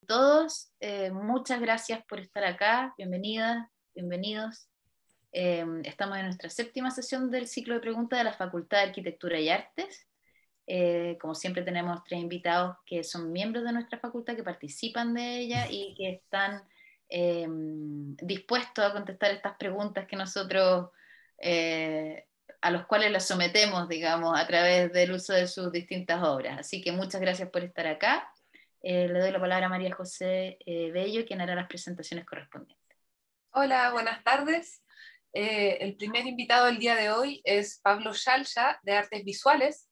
Todos, muchas gracias por estar acá, bienvenidas, bienvenidos. Estamos en nuestra séptima sesión del ciclo de preguntas de la Facultad de Arquitectura y Artes. Como siempre tenemos 3 invitados que son miembros de nuestra facultad, que participan de ella y que están dispuestos a contestar estas preguntas que nosotros, a los cuales las sometemos, digamos, a través del uso de sus distintas obras. Así que muchas gracias por estar acá. Le doy la palabra a María José Bello, quien hará las presentaciones correspondientes. Hola, buenas tardes. El primer invitado del día de hoy es Pablo Scialcia, de Artes Visuales.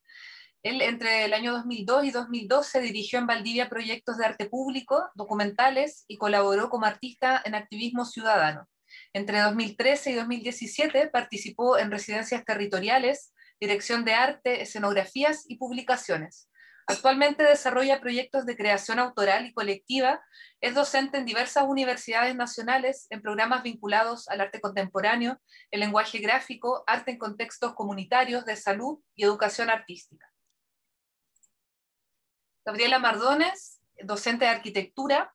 Él entre el año 2002 y 2012 dirigió en Valdivia proyectos de arte público, documentales y colaboró como artista en activismo ciudadano. Entre 2013 y 2017 participó en residencias territoriales, dirección de arte, escenografías y publicaciones. Actualmente desarrolla proyectos de creación autoral y colectiva, es docente en diversas universidades nacionales en programas vinculados al arte contemporáneo, el lenguaje gráfico, arte en contextos comunitarios, de salud y educación artística. Gabriela Mardones, docente de arquitectura,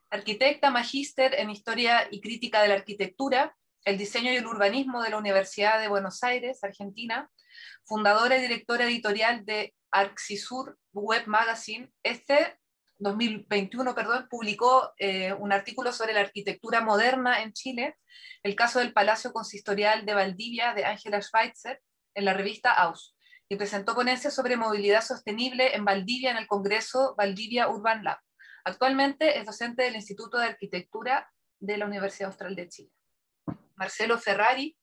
arquitecta, magíster en Historia y Crítica de la Arquitectura, el Diseño y el Urbanismo de la Universidad de Buenos Aires, Argentina, fundadora y directora editorial de Arxisur Web Magazine. 2021, publicó un artículo sobre la arquitectura moderna en Chile, el caso del Palacio Consistorial de Valdivia de Ángela Schweitzer, en la revista Aus, y presentó ponencias sobre movilidad sostenible en Valdivia en el Congreso Valdivia Urban Lab. Actualmente es docente del Instituto de Arquitectura de la Universidad Austral de Chile. Marcelo Ferrari,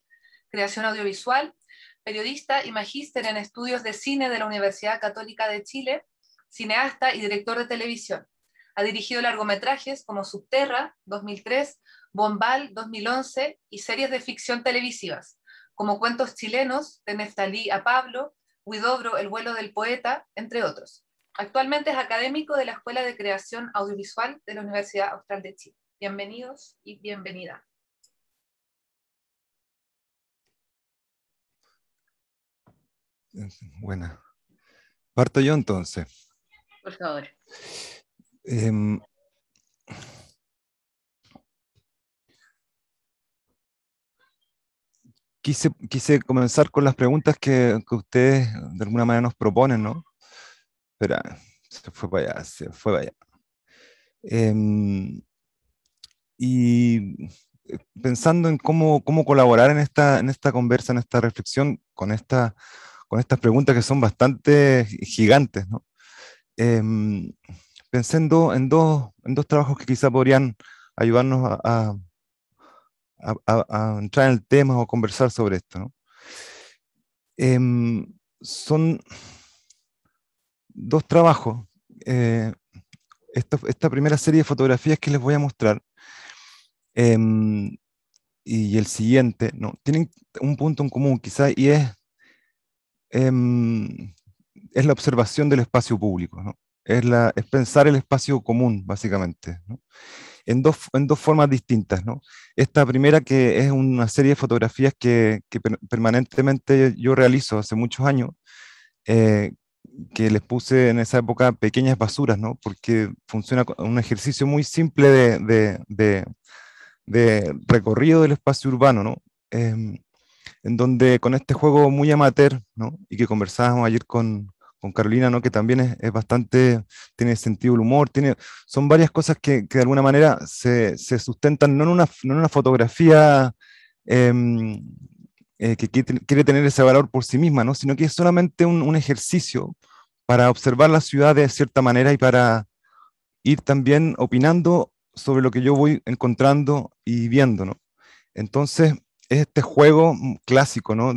creación audiovisual, periodista y magíster en estudios de cine de la Universidad Católica de Chile, cineasta y director de televisión. Ha dirigido largometrajes como Subterra, 2003, Bombal, 2011, y series de ficción televisivas, como Cuentos chilenos, de Neftalí a Pablo, Huidobro, El vuelo del poeta, entre otros. Actualmente es académico de la Escuela de Creación Audiovisual de la Universidad Austral de Chile. Bienvenidos y bienvenida. Buena. Parto yo entonces. Por favor. Quise comenzar con las preguntas que ustedes de alguna manera nos proponen, ¿no? Espera, se fue para allá. Y pensando en cómo colaborar en esta conversa, en esta reflexión, con estas preguntas que son bastante gigantes, ¿no? Pensé en dos trabajos que quizá podrían ayudarnos a entrar en el tema o conversar sobre esto, ¿no? Son dos trabajos. Esta primera serie de fotografías que les voy a mostrar y el siguiente, ¿no? Tienen un punto en común quizá, y es la observación del espacio público, ¿no? Es pensar el espacio común, básicamente, ¿no? En dos formas distintas, ¿no? Esta primera, que es una serie de fotografías que permanentemente yo realizo hace muchos años, que les puse en esa época pequeñas basuras, ¿no? Porque funciona como un ejercicio muy simple de recorrido del espacio urbano, ¿no? En donde con este juego muy amateur, ¿no? Y que conversábamos ayer con Carolina, ¿no? Que también es bastante, tiene sentido del humor, son varias cosas que de alguna manera se sustentan no en una fotografía que quiere tener ese valor por sí misma, ¿no? Sino que es solamente un ejercicio para observar la ciudad de cierta manera y para ir también opinando sobre lo que yo voy encontrando y viendo, ¿no? Entonces, es este juego clásico, ¿no?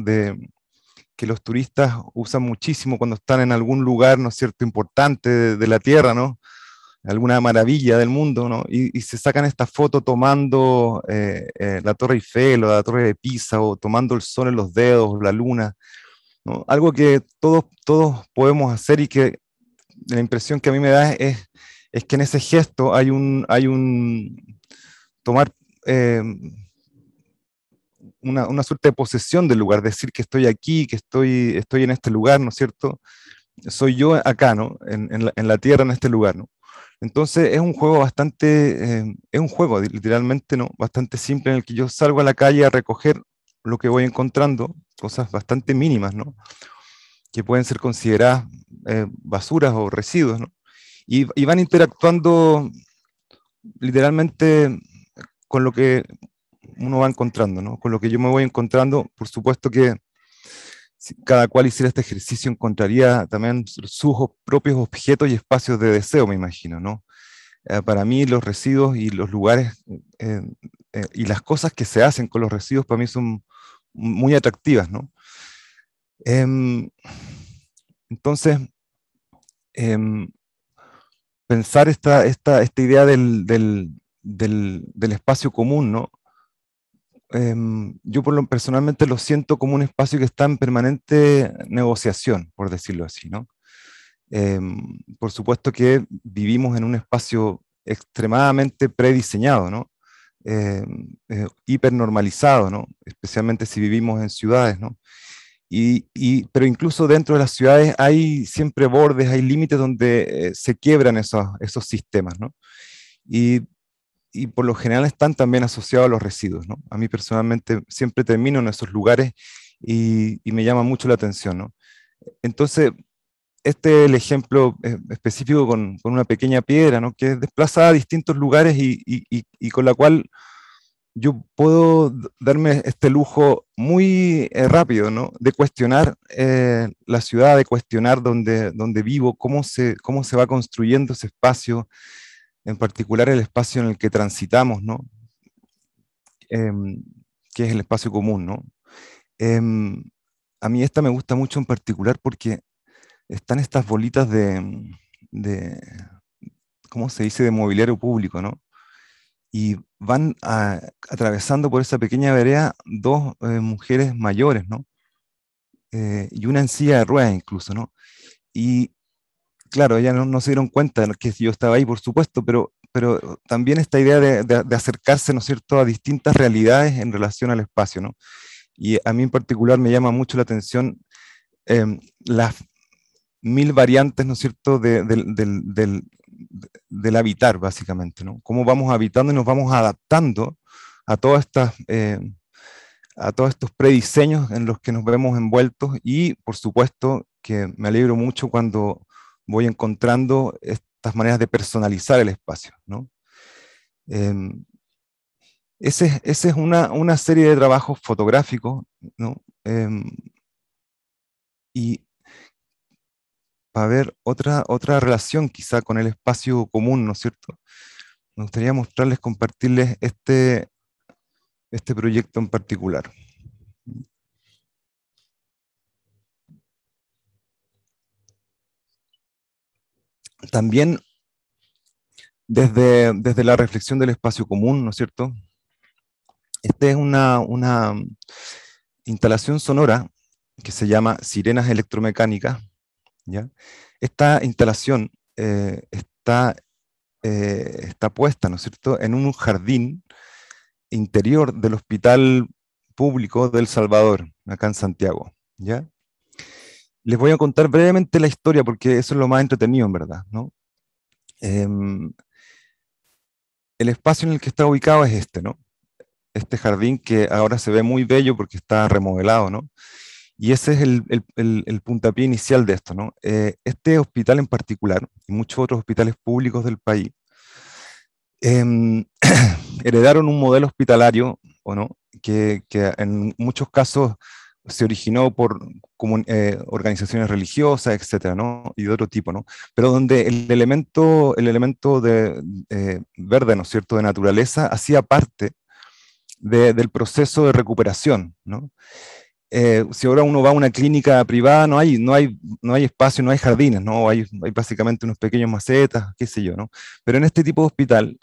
Que los turistas usan muchísimo cuando están en algún lugar, ¿no es cierto?, importante de la Tierra, ¿no? Alguna maravilla del mundo, ¿no? Y se sacan esta foto tomando la Torre Eiffel o la Torre de Pisa, o tomando el sol en los dedos, o la luna, ¿no? Algo que todos podemos hacer, y que la impresión que a mí me da es que en ese gesto hay un tomar una suerte de posesión del lugar, decir que estoy aquí, que estoy en este lugar, ¿no es cierto? Soy yo acá, ¿no? En la tierra, en este lugar, ¿no? Entonces es un juego bastante, es un juego literalmente, ¿no? Bastante simple en el que yo salgo a la calle a recoger lo que voy encontrando, cosas bastante mínimas, ¿no? Que pueden ser consideradas basuras o residuos, ¿no? Y van interactuando literalmente con lo que uno va encontrando, ¿no? Con lo que yo me voy encontrando. Por supuesto que si cada cual hiciera este ejercicio encontraría también sus propios objetos y espacios de deseo, me imagino, ¿no? Para mí los residuos y los lugares y las cosas que se hacen con los residuos para mí son muy atractivas, ¿no? Em, entonces, em, pensar esta idea del espacio común, ¿no? Yo personalmente lo siento como un espacio que está en permanente negociación, por decirlo así, ¿no? Por supuesto que vivimos en un espacio extremadamente prediseñado, ¿no? Hipernormalizado, ¿no? Especialmente si vivimos en ciudades, ¿no? Pero incluso dentro de las ciudades hay siempre bordes, hay límites donde se quiebran esos sistemas, ¿no? Y, y por lo general están también asociados a los residuos, ¿no? A mí personalmente siempre termino en esos lugares y me llama mucho la atención, ¿no? Entonces, este es el ejemplo específico con una pequeña piedra, ¿no? Que es desplazada a distintos lugares y con la cual yo puedo darme este lujo muy rápido, ¿no? De cuestionar la ciudad, de cuestionar dónde vivo, cómo se va construyendo ese espacio, en particular el espacio en el que transitamos, ¿no? Que es el espacio común, ¿no? Em, a mí esta me gusta mucho en particular porque están estas bolitas de ¿cómo se dice?, de mobiliario público, ¿no? Y van atravesando por esa pequeña vereda dos mujeres mayores, ¿no? Y una en silla de ruedas incluso, ¿no? Y claro, ellas no se dieron cuenta de que yo estaba ahí, por supuesto, pero también esta idea de acercarse, ¿no es cierto?, a distintas realidades en relación al espacio, ¿no? Y a mí en particular me llama mucho la atención las mil variantes, ¿no es cierto?, del habitar, básicamente, ¿no? Cómo vamos habitando y nos vamos adaptando a a todos estos prediseños en los que nos vemos envueltos y, por supuesto, que me alegro mucho cuando voy encontrando estas maneras de personalizar el espacio, ¿no? Esa es una serie de trabajos fotográficos, ¿no? Y para ver otra relación quizá con el espacio común, ¿no es cierto? Me gustaría mostrarles, compartirles este proyecto en particular. También desde la reflexión del espacio común, ¿no es cierto? Esta es una instalación sonora que se llama Sirenas Electromecánicas, ¿ya? Esta instalación está puesta, ¿no es cierto?, en un jardín interior del Hospital Público del Salvador, acá en Santiago, ¿ya? Les voy a contar brevemente la historia porque eso es lo más entretenido, en verdad, ¿no? El espacio en el que está ubicado es este, ¿no? Este jardín que ahora se ve muy bello porque está remodelado, ¿no? Y ese es el puntapié inicial de esto, ¿no? Este hospital en particular, y muchos otros hospitales públicos del país, heredaron un modelo hospitalario, ¿o no?, que en muchos casos se originó por organizaciones religiosas, etcétera, ¿no? Y de otro tipo, ¿no? Pero donde el elemento verde, ¿no es cierto?, de naturaleza, hacía parte del proceso de recuperación, ¿no? Si ahora uno va a una clínica privada, no hay espacio, no hay jardines, ¿no? Hay básicamente unos pequeños macetas, qué sé yo, ¿no? Pero en este tipo de hospital,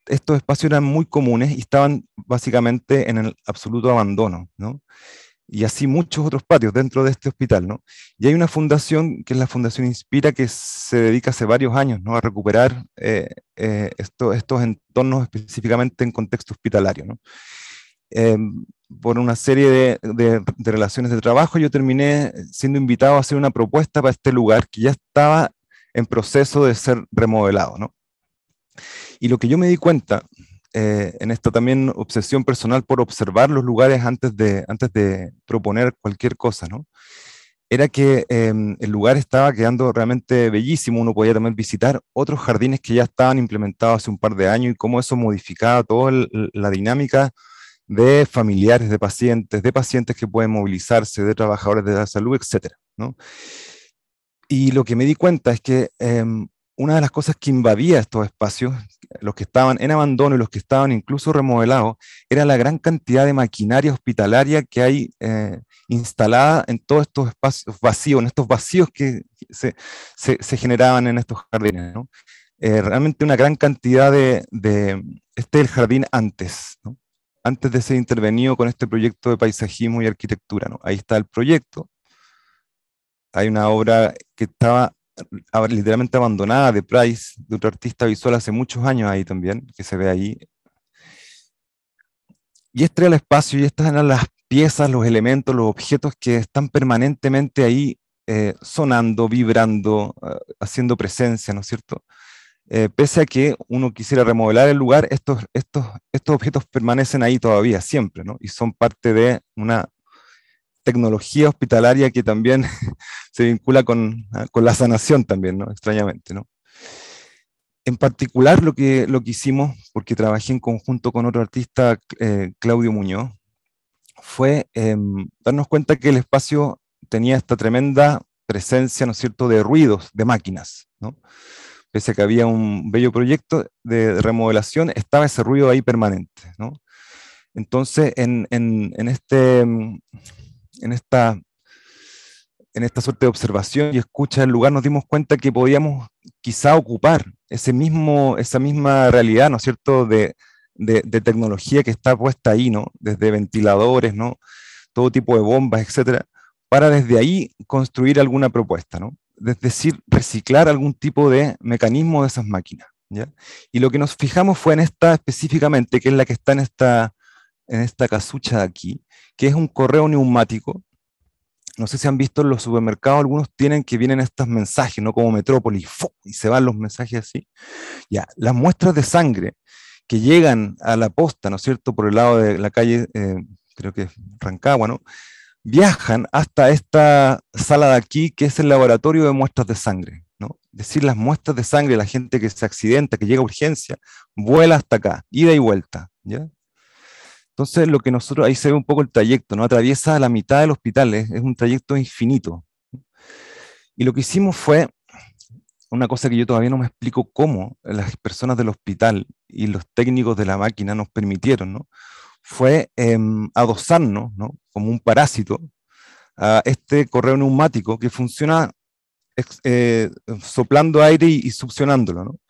estos espacios eran muy comunes y estaban básicamente en el absoluto abandono, ¿no? Y así muchos otros patios dentro de este hospital, ¿no? Y hay una fundación, que es la Fundación Inspira, que se dedica hace varios años, ¿no?, a recuperar estos entornos específicamente en contexto hospitalario, ¿no? Por una serie de relaciones de trabajo, yo terminé siendo invitado a hacer una propuesta para este lugar que ya estaba en proceso de ser remodelado, ¿no? Y lo que yo me di cuenta, en esta también obsesión personal por observar los lugares antes de proponer cualquier cosa, ¿no? Era que el lugar estaba quedando realmente bellísimo. Uno podía también visitar otros jardines que ya estaban implementados hace un par de años y cómo eso modificaba toda la dinámica de familiares, de pacientes que pueden movilizarse, de trabajadores de la salud, etcétera, ¿no? Y lo que me di cuenta es que una de las cosas que invadía estos espacios, los que estaban en abandono y los que estaban incluso remodelados, era la gran cantidad de maquinaria hospitalaria que hay instalada en todos estos espacios vacíos, en estos vacíos que se generaban en estos jardines, ¿no? Realmente una gran cantidad este es el jardín antes, ¿no? Antes de ser intervenido con este proyecto de paisajismo y arquitectura, ¿no? Ahí está el proyecto. Hay una obra que estaba literalmente abandonada de Price, de otro artista visual hace muchos años ahí también, que se ve ahí. Y este era el espacio y estas eran las piezas, los elementos, los objetos que están permanentemente ahí sonando, vibrando, haciendo presencia, ¿no es cierto? Pese a que uno quisiera remodelar el lugar, estos objetos permanecen ahí todavía, siempre, ¿no? Y son parte de una tecnología hospitalaria que también se vincula con la sanación también, ¿no? Extrañamente, ¿no? En particular lo que hicimos, porque trabajé en conjunto con otro artista, Claudio Muñoz, fue darnos cuenta que el espacio tenía esta tremenda presencia, ¿no es cierto?, de ruidos, de máquinas, ¿no? Pese a que había un bello proyecto de remodelación, estaba ese ruido ahí permanente, ¿no? Entonces, en esta suerte de observación y escucha del lugar, nos dimos cuenta que podíamos quizá ocupar esa misma realidad, ¿no es cierto?, de tecnología que está puesta ahí, ¿no? Desde ventiladores, ¿no? Todo tipo de bombas, etcétera, para desde ahí construir alguna propuesta, ¿no? Es decir, reciclar algún tipo de mecanismo de esas máquinas, ¿ya? Y lo que nos fijamos fue en esta específicamente, que es la que está en esta casucha de aquí, que es un correo neumático. No sé si han visto en los supermercados, algunos tienen que vienen estos mensajes, ¿no? Como Metrópolis, ¡fu! Y se van los mensajes así. Ya, las muestras de sangre que llegan a la posta, ¿no es cierto?, por el lado de la calle, creo que es Rancagua, ¿no?, viajan hasta esta sala de aquí, que es el laboratorio de muestras de sangre, ¿no? Es decir, las muestras de sangre, la gente que se accidenta, que llega a urgencia, vuela hasta acá, ida y vuelta, ¿ya? Entonces, lo que nosotros, ahí se ve un poco el trayecto, ¿no? Atraviesa la mitad del hospital, es un trayecto infinito. Y lo que hicimos fue una cosa que yo todavía no me explico cómo las personas del hospital y los técnicos de la máquina nos permitieron, ¿no? Fue adosarnos, ¿no?, como un parásito a este correo neumático que funciona soplando aire y succionándolo, ¿no?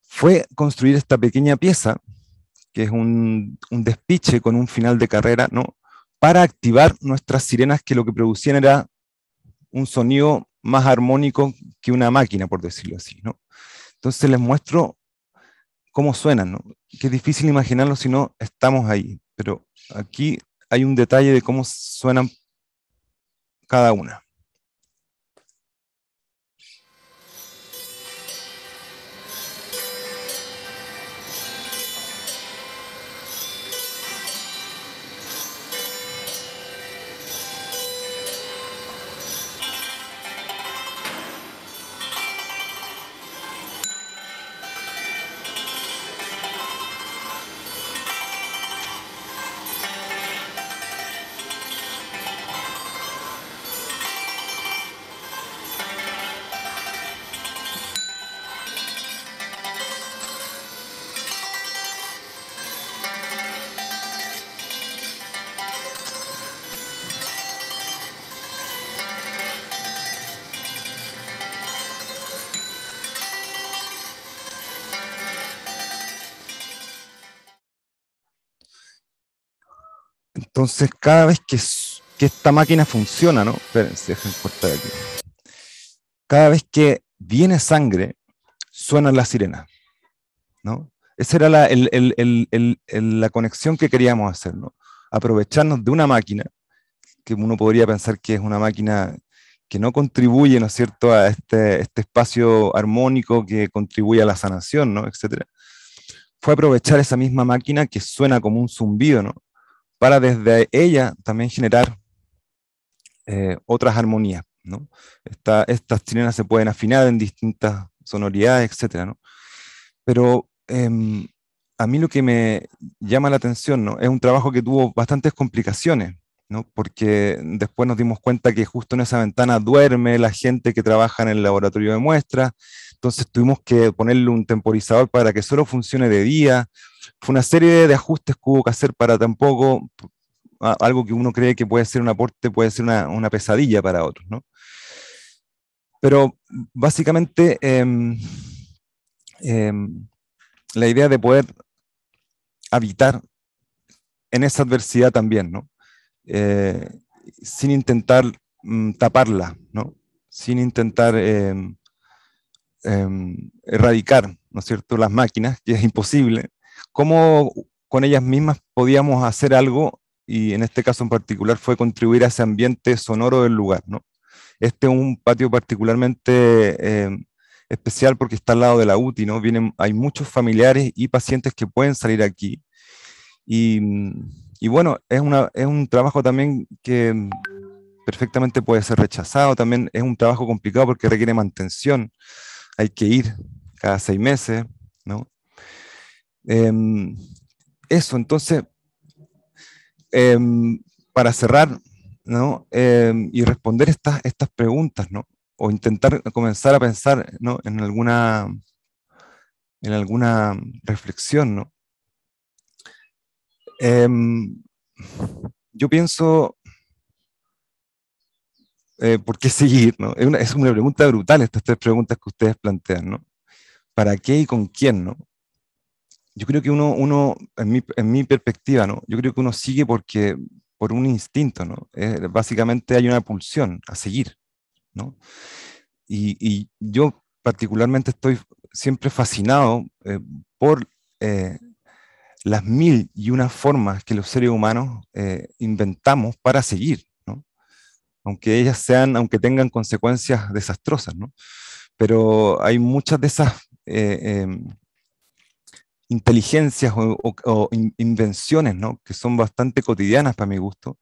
Fue construir esta pequeña pieza, que es un despiche con un final de carrera, ¿no?, para activar nuestras sirenas, que lo que producían era un sonido más armónico que una máquina, por decirlo así, ¿no? Entonces les muestro cómo suenan, ¿no? Que es difícil imaginarlo si no estamos ahí, pero aquí hay un detalle de cómo suenan cada una. Entonces, cada vez que esta máquina funciona, ¿no? Espérense, déjenme cortar aquí. Cada vez que viene sangre, suenan las sirenas, ¿no? Esa era la conexión que queríamos hacer, ¿no? Aprovecharnos de una máquina, que uno podría pensar que es una máquina que no contribuye, ¿no es cierto?, a este espacio armónico que contribuye a la sanación, ¿no?, etcétera, fue aprovechar esa misma máquina que suena como un zumbido, ¿no?, para desde ella también generar otras armonías, ¿no? Estas chilenas se pueden afinar en distintas sonoridades, etcétera, ¿no? Pero a mí lo que me llama la atención, ¿no?, es un trabajo que tuvo bastantes complicaciones, ¿no?, porque después nos dimos cuenta que justo en esa ventana duerme la gente que trabaja en el laboratorio de muestras, entonces tuvimos que ponerle un temporizador para que solo funcione de día. Fue una serie de ajustes que hubo que hacer para tampoco, algo que uno cree que puede ser un aporte, puede ser una pesadilla para otros, ¿no? Pero básicamente la idea de poder habitar en esa adversidad también, ¿no? Sin intentar taparla, ¿no? Sin intentar erradicar, ¿no es cierto?, las máquinas, que es imposible. ¿Cómo con ellas mismas podíamos hacer algo? Y en este caso en particular fue contribuir a ese ambiente sonoro del lugar, ¿no? Este es un patio particularmente especial porque está al lado de la UTI, ¿no? Hay muchos familiares y pacientes que pueden salir aquí. Y bueno, es un trabajo también que perfectamente puede ser rechazado, también es un trabajo complicado porque requiere mantención, hay que ir cada 6 meses, ¿no? Eso, entonces, para cerrar, ¿no?, y responder estas preguntas, ¿no?, o intentar comenzar a pensar, ¿no?, en alguna reflexión, ¿no? Yo pienso, ¿por qué seguir, no? Es una pregunta brutal, estas 3 preguntas que ustedes plantean, ¿no? ¿Para qué y con quién, no? Yo creo que uno en mi perspectiva, ¿no?, yo creo que uno sigue por un instinto, ¿no? Básicamente hay una pulsión a seguir, ¿no? Y yo particularmente estoy siempre fascinado por las mil y una formas que los seres humanos inventamos para seguir, ¿no? Aunque tengan consecuencias desastrosas, ¿no? Pero hay muchas de esas inteligencias o invenciones, ¿no?, que son bastante cotidianas para mi gusto,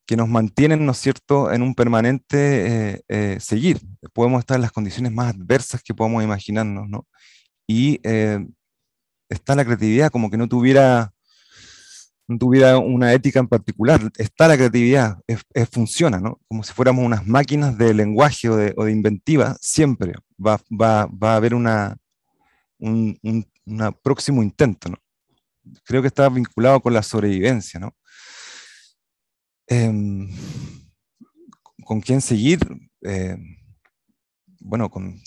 que nos mantienen, ¿no es cierto?, en un permanente seguir. Podemos estar en las condiciones más adversas que podamos imaginarnos, ¿no? Y está la creatividad como que no tuviera una ética en particular. Está la creatividad, funciona, ¿no? Como si fuéramos unas máquinas de lenguaje o de inventiva, siempre va a haber un próximo intento, ¿no? Creo que está vinculado con la sobrevivencia, ¿no? ¿Con quién seguir? Bueno, con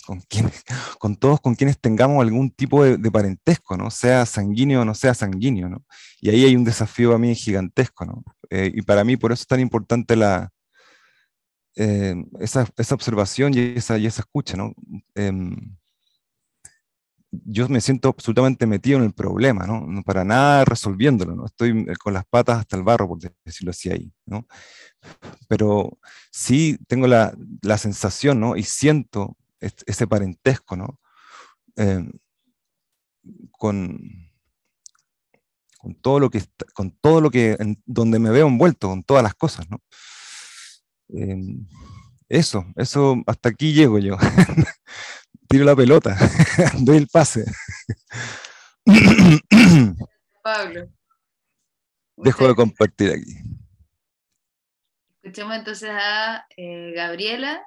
todos con quienes tengamos algún tipo de parentesco, ¿no? Sea sanguíneo o no sea sanguíneo, ¿no? Y ahí hay un desafío a mí gigantesco, ¿no? Y para mí por eso es tan importante esa observación y esa escucha, ¿no? Yo me siento absolutamente metido en el problema, ¿no? No para nada resolviéndolo, ¿no? Estoy con las patas hasta el barro, por decirlo así ahí, ¿no? Pero sí tengo la sensación, ¿no?, y siento ese parentesco, ¿no?, Eh, con, con todo lo que, donde me veo envuelto, con todas las cosas, ¿no? Eso, hasta aquí llego yo. Tiro la pelota, doy el pase. Pablo. Dejo de compartir aquí. Escuchemos entonces a Gabriela,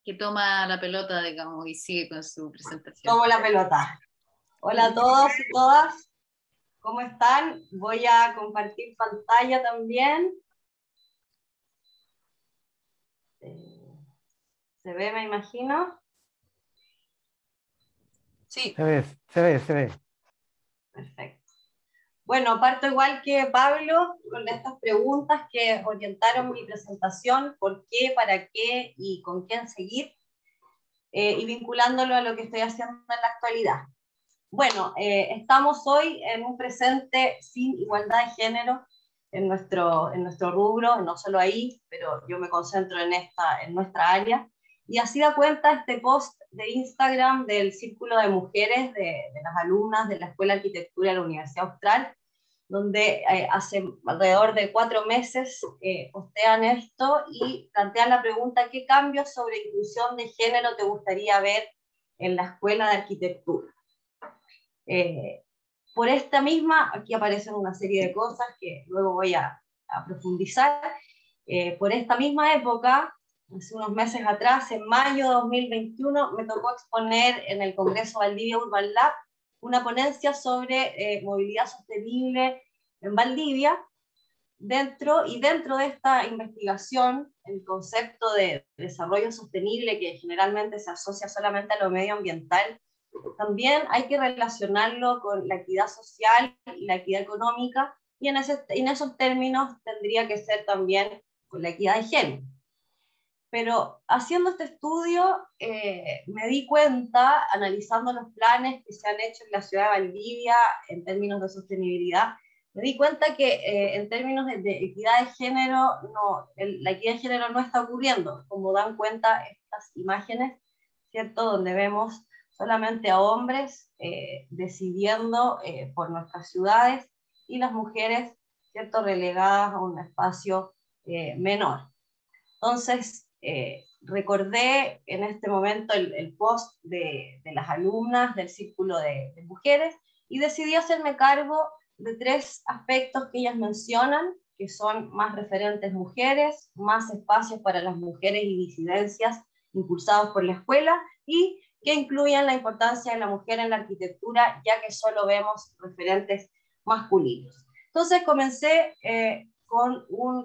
que toma la pelota, digamos, y sigue con su presentación. Tomo la pelota. Hola a todos y todas, ¿cómo están? Voy a compartir pantalla también. ¿Se ve, me imagino? Sí. Se ve. Perfecto. Bueno, parto igual que Pablo con estas preguntas que orientaron mi presentación, por qué, para qué y con quién seguir, y vinculándolo a lo que estoy haciendo en la actualidad. Bueno, estamos hoy en un presente sin igualdad de género, en nuestro rubro, no solo ahí, pero yo me concentro en nuestra área. Y así da cuenta este post de Instagram del Círculo de Mujeres de las alumnas de la Escuela de Arquitectura de la Universidad Austral, donde hace alrededor de 4 meses postean esto y plantean la pregunta: ¿qué cambios sobre inclusión de género te gustaría ver en la Escuela de Arquitectura? Por esta misma, aquí aparecen una serie de cosas que luego voy a profundizar. Por esta misma época, hace unos meses atrás, en mayo de 2021, me tocó exponer en el Congreso Valdivia Urban Lab una ponencia sobre movilidad sostenible en Valdivia. Dentro de esta investigación, el concepto de desarrollo sostenible, que generalmente se asocia solamente a lo medioambiental, también hay que relacionarlo con la equidad social y la equidad económica, y en esos términos tendría que ser también con la equidad de género. Pero haciendo este estudio me di cuenta, analizando los planes que se han hecho en la ciudad de Valdivia en términos de sostenibilidad, me di cuenta que en términos de equidad de género, la equidad de género no está ocurriendo, como dan cuenta estas imágenes, ¿cierto? Donde vemos solamente a hombres decidiendo por nuestras ciudades, y las mujeres, ¿cierto?, relegadas a un espacio menor. Entonces, recordé en este momento el post de las alumnas del Círculo de Mujeres, y decidí hacerme cargo de 3 aspectos que ellas mencionan, que son más referentes mujeres, más espacios para las mujeres y disidencias impulsados por la escuela, y que incluyan la importancia de la mujer en la arquitectura, ya que solo vemos referentes masculinos. Entonces comencé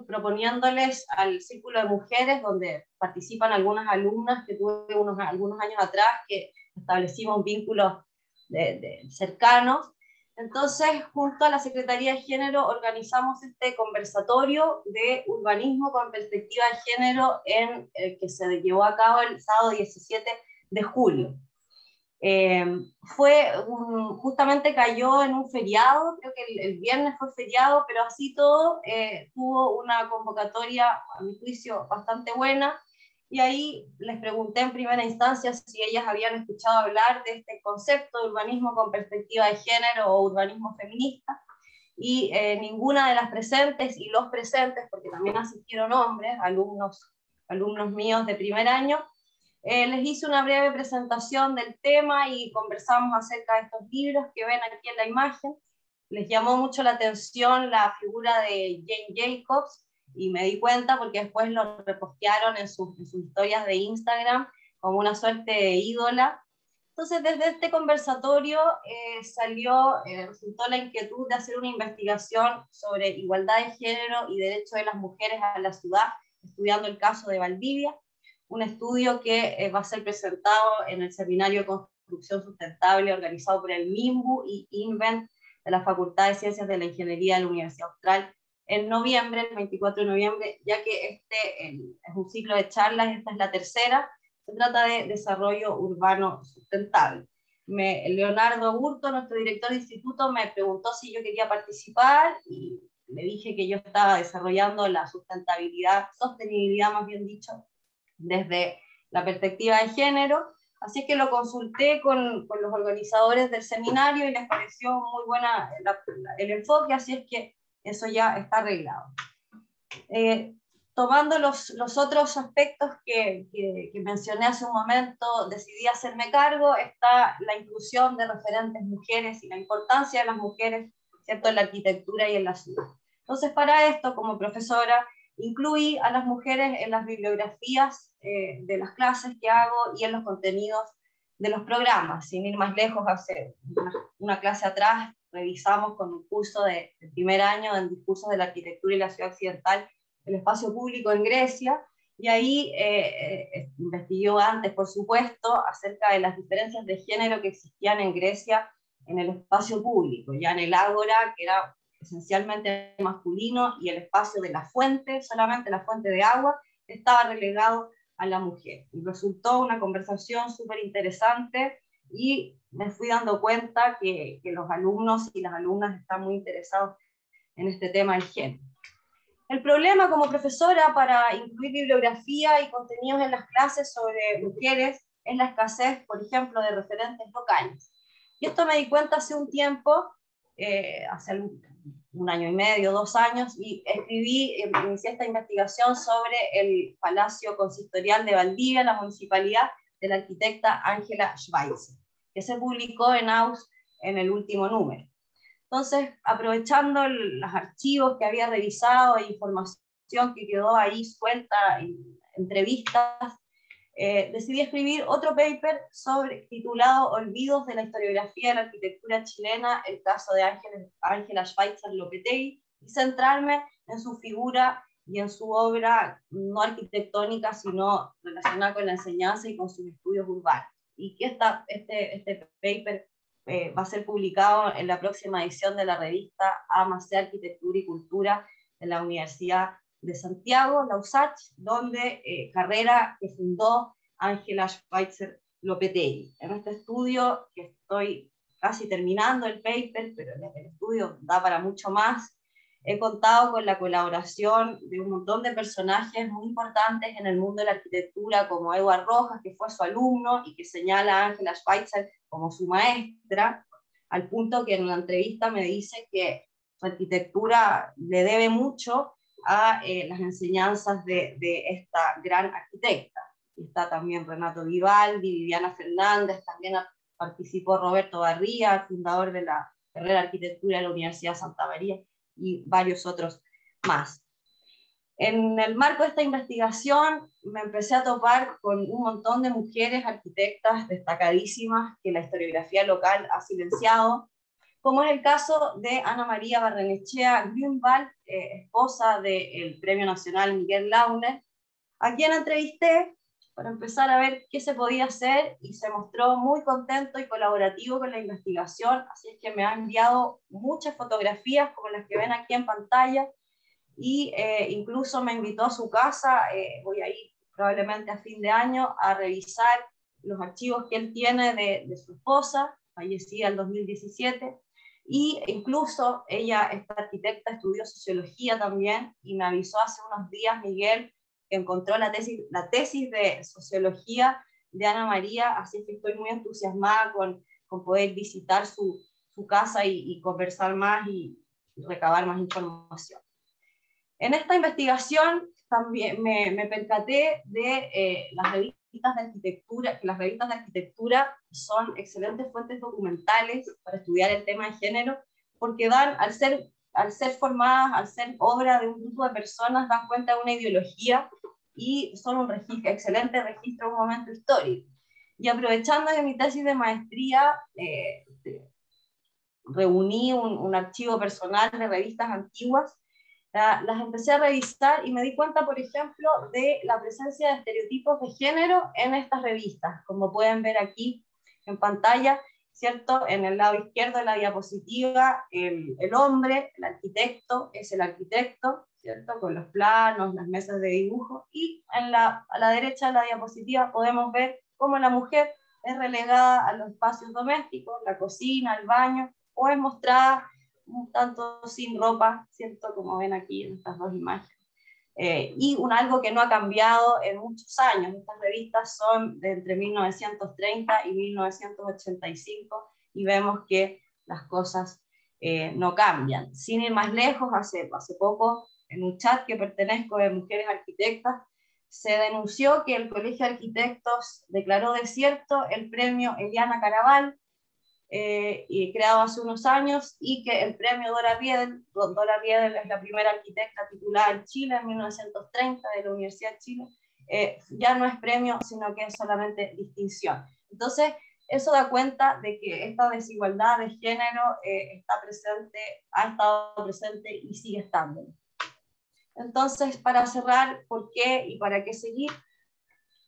proponiéndoles al Círculo de Mujeres, donde participan algunas alumnas que tuve algunos años atrás, que establecimos vínculos cercanos. Entonces, junto a la Secretaría de Género, organizamos este conversatorio de urbanismo con perspectiva de género que se llevó a cabo el sábado 17 de julio. Justamente cayó en un feriado, creo que el viernes fue feriado, pero así todo tuvo una convocatoria, a mi juicio, bastante buena, y ahí les pregunté en primera instancia si ellas habían escuchado hablar de este concepto de urbanismo con perspectiva de género o urbanismo feminista, y ninguna de las presentes y los presentes, porque también asistieron hombres, alumnos míos de primer año, les hice una breve presentación del tema y conversamos acerca de estos libros que ven aquí en la imagen. Les llamó mucho la atención la figura de Jane Jacobs, y me di cuenta porque después lo repostearon en sus historias de Instagram como una suerte de ídola. Entonces, desde este conversatorio resultó la inquietud de hacer una investigación sobre igualdad de género y derecho de las mujeres a la ciudad, estudiando el caso de Valdivia. Un estudio que va a ser presentado en el Seminario de Construcción Sustentable organizado por el MIMBU y INVENT de la Facultad de Ciencias de la Ingeniería de la Universidad Austral en noviembre, el 24 de noviembre, ya que es un ciclo de charlas, esta es la tercera. Se trata de desarrollo urbano sustentable. Leonardo Aburto, nuestro director de instituto, me preguntó si yo quería participar, y le dije que yo estaba desarrollando la sostenibilidad más bien dicho, desde la perspectiva de género, así que lo consulté con los organizadores del seminario y les pareció muy buena el enfoque, así es que eso ya está arreglado. Tomando los otros aspectos que mencioné hace un momento, decidí hacerme cargo, está la inclusión de referentes mujeres y la importancia de las mujeres, ¿cierto?, en la arquitectura y en la ciudad. Entonces, para esto, como profesora, incluí a las mujeres en las bibliografías de las clases que hago y en los contenidos de los programas. Sin ir más lejos, hace una clase atrás revisamos con un curso de primer año en discursos de la arquitectura y la ciudad occidental el espacio público en Grecia, y ahí investigué antes, por supuesto, acerca de las diferencias de género que existían en Grecia en el espacio público, ya en el ágora, que era esencialmente masculino, y el espacio de la fuente, solamente la fuente de agua, estaba relegado a la mujer. Y resultó una conversación súper interesante, y me fui dando cuenta que los alumnos y las alumnas están muy interesados en este tema del género. El problema como profesora para incluir bibliografía y contenidos en las clases sobre mujeres es la escasez, por ejemplo, de referentes locales. Y esto me di cuenta hace un tiempo, hace un año y medio, 2 años, y inicié esta investigación sobre el Palacio Consistorial de Valdivia, la municipalidad, de la arquitecta Ángela Schweitzer, que se publicó en AUS en el último número. Entonces, aprovechando los archivos que había revisado e información que quedó ahí suelta en entrevistas, decidí escribir otro paper titulado Olvidos de la historiografía de la arquitectura chilena, el caso de Ángela Schweitzer Lopetegui, y centrarme en su figura y en su obra no arquitectónica, sino relacionada con la enseñanza y con sus estudios urbanos. Y que este paper va a ser publicado en la próxima edición de la revista AMAC Arquitectura y Cultura de la Universidad de Santiago, la USACH, donde carrera que fundó Ángela Schweitzer Lopetegui. En este estudio, que estoy casi terminando el paper, pero el estudio da para mucho más, he contado con la colaboración de un montón de personajes muy importantes en el mundo de la arquitectura, como Edward Rojas, que fue su alumno y que señala a Ángela Schweitzer como su maestra, al punto que en una entrevista me dice que su arquitectura le debe mucho a las enseñanzas de esta gran arquitecta. Y está también Renato Vivaldi, Viviana Fernández, también participó Roberto Barría, fundador de la carrera de arquitectura de la Universidad de Santa María, y varios otros más. En el marco de esta investigación me empecé a topar con un montón de mujeres arquitectas destacadísimas que la historiografía local ha silenciado, como es el caso de Ana María Barrenechea Grünwald, esposa del Premio Nacional Miguel Launer, a quien entrevisté para empezar a ver qué se podía hacer, y se mostró muy contento y colaborativo con la investigación, así es que me ha enviado muchas fotografías como las que ven aquí en pantalla, y incluso me invitó a su casa, voy a ir probablemente a fin de año a revisar los archivos que él tiene de su esposa, fallecida en 2017, y incluso ella, esta arquitecta, estudió sociología también, y me avisó hace unos días, Miguel, que encontró la tesis de sociología de Ana María, así que estoy muy entusiasmada con poder visitar su casa y conversar más y recabar más información. En esta investigación también me percaté de las revistas de arquitectura, que las revistas de arquitectura son excelentes fuentes documentales para estudiar el tema de género, porque dan, al ser formadas, al ser obra de un grupo de personas, dan cuenta de una ideología y son un excelente registro de un momento histórico. Y aprovechando de mi tesis de maestría, reuní un archivo personal de revistas antiguas, las empecé a revisar y me di cuenta, por ejemplo, de la presencia de estereotipos de género en estas revistas, como pueden ver aquí en pantalla, ¿cierto? En el lado izquierdo de la diapositiva, el hombre, el arquitecto, es el arquitecto, ¿cierto? Con los planos, las mesas de dibujo, y a la derecha de la diapositiva podemos ver cómo la mujer es relegada a los espacios domésticos, la cocina, el baño, o es mostrada un tanto sin ropa, ¿cierto? Como ven aquí en estas dos imágenes. Y algo que no ha cambiado en muchos años. Estas revistas son de entre 1930 y 1985, y vemos que las cosas no cambian. Sin ir más lejos, hace poco, en un chat que pertenezco de Mujeres Arquitectas, se denunció que el Colegio de Arquitectos declaró desierto el premio Eliana Caraval, creado hace unos años, y que el premio Dora Riedel es la primera arquitecta titulada en Chile en 1930 de la Universidad de Chile, ya no es premio, sino que es solamente distinción. Entonces, eso da cuenta de que esta desigualdad de género está presente, ha estado presente y sigue estando. Entonces, para cerrar, ¿por qué y para qué seguir?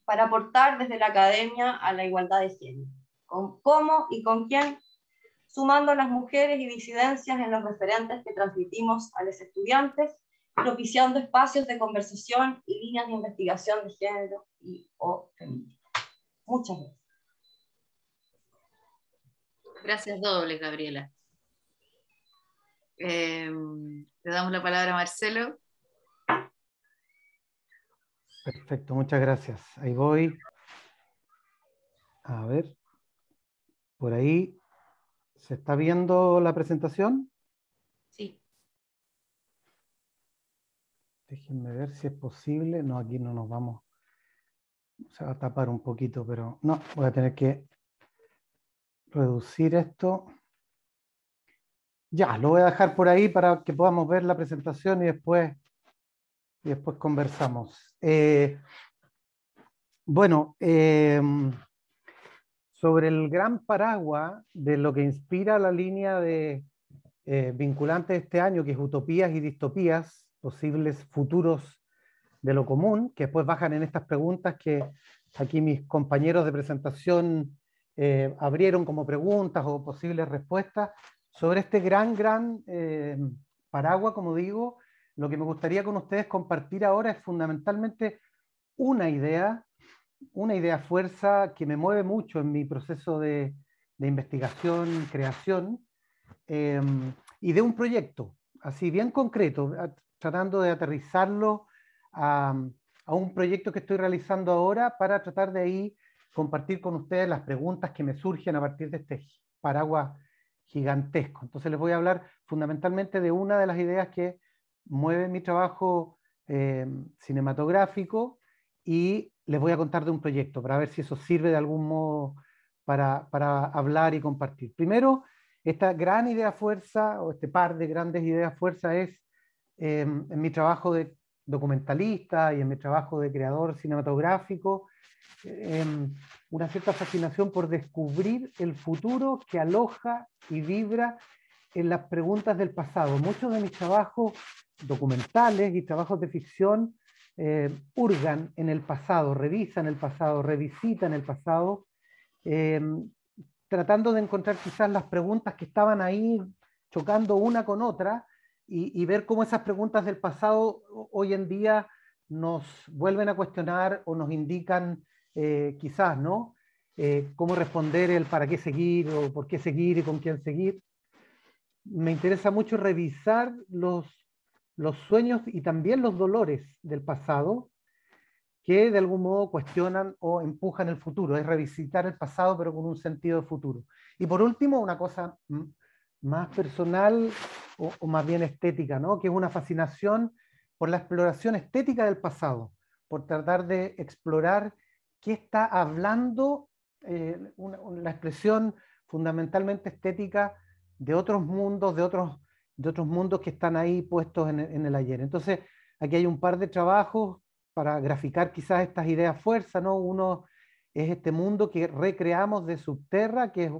Para aportar desde la academia a la igualdad de género. ¿Con cómo y con quién? Sumando a las mujeres y disidencias en los referentes que transmitimos a los estudiantes, propiciando espacios de conversación y líneas de investigación de género o feminista. Muchas gracias. Gracias doble, Gabriela. Le damos la palabra a Marcelo. Perfecto, muchas gracias. Ahí voy. A ver, por ahí. ¿Se está viendo la presentación? Sí. Déjenme ver si es posible. No, aquí no nos vamos. Se va a tapar un poquito, pero no, voy a tener que reducir esto. Ya, lo voy a dejar por ahí para que podamos ver la presentación y después conversamos. Bueno, sobre el gran paraguas de lo que inspira la línea de vinculante de este año, que es utopías y distopías, posibles futuros de lo común, que después bajan en estas preguntas que aquí mis compañeros de presentación abrieron como preguntas o posibles respuestas. Sobre este gran paraguas, como digo, lo que me gustaría con ustedes compartir ahora es fundamentalmente una idea fuerza que me mueve mucho en mi proceso de investigación, creación, y de un proyecto, así bien concreto, tratando de aterrizarlo a un proyecto que estoy realizando ahora para tratar de ahí compartir con ustedes las preguntas que me surgen a partir de este paraguas gigantesco. Entonces les voy a hablar fundamentalmente de una de las ideas que mueve mi trabajo cinematográfico, y les voy a contar de un proyecto para ver si eso sirve de algún modo para hablar y compartir. Primero, esta gran idea fuerza, o este par de grandes ideas fuerza, es en mi trabajo de documentalista y en mi trabajo de creador cinematográfico, una cierta fascinación por descubrir el futuro que aloja y vibra en las preguntas del pasado. Muchos de mis trabajos documentales y trabajos de ficción hurgan en el pasado, revisan el pasado, revisitan el pasado, tratando de encontrar quizás las preguntas que estaban ahí chocando una con otra, y ver cómo esas preguntas del pasado hoy en día nos vuelven a cuestionar o nos indican quizás, ¿no? Cómo responder el para qué seguir o por qué seguir y con quién seguir. Me interesa mucho revisar los sueños y también los dolores del pasado, que de algún modo cuestionan o empujan el futuro. Es revisitar el pasado, pero con un sentido de futuro. Y por último, una cosa más personal o más bien estética, ¿no? Que es una fascinación por la exploración estética del pasado, por tratar de explorar qué está hablando la expresión fundamentalmente estética de otros mundos, de otros mundos que están ahí puestos en el ayer. Entonces, aquí hay un par de trabajos para graficar quizás estas ideas fuerza, ¿no? Uno es este mundo que recreamos de Subterra, que es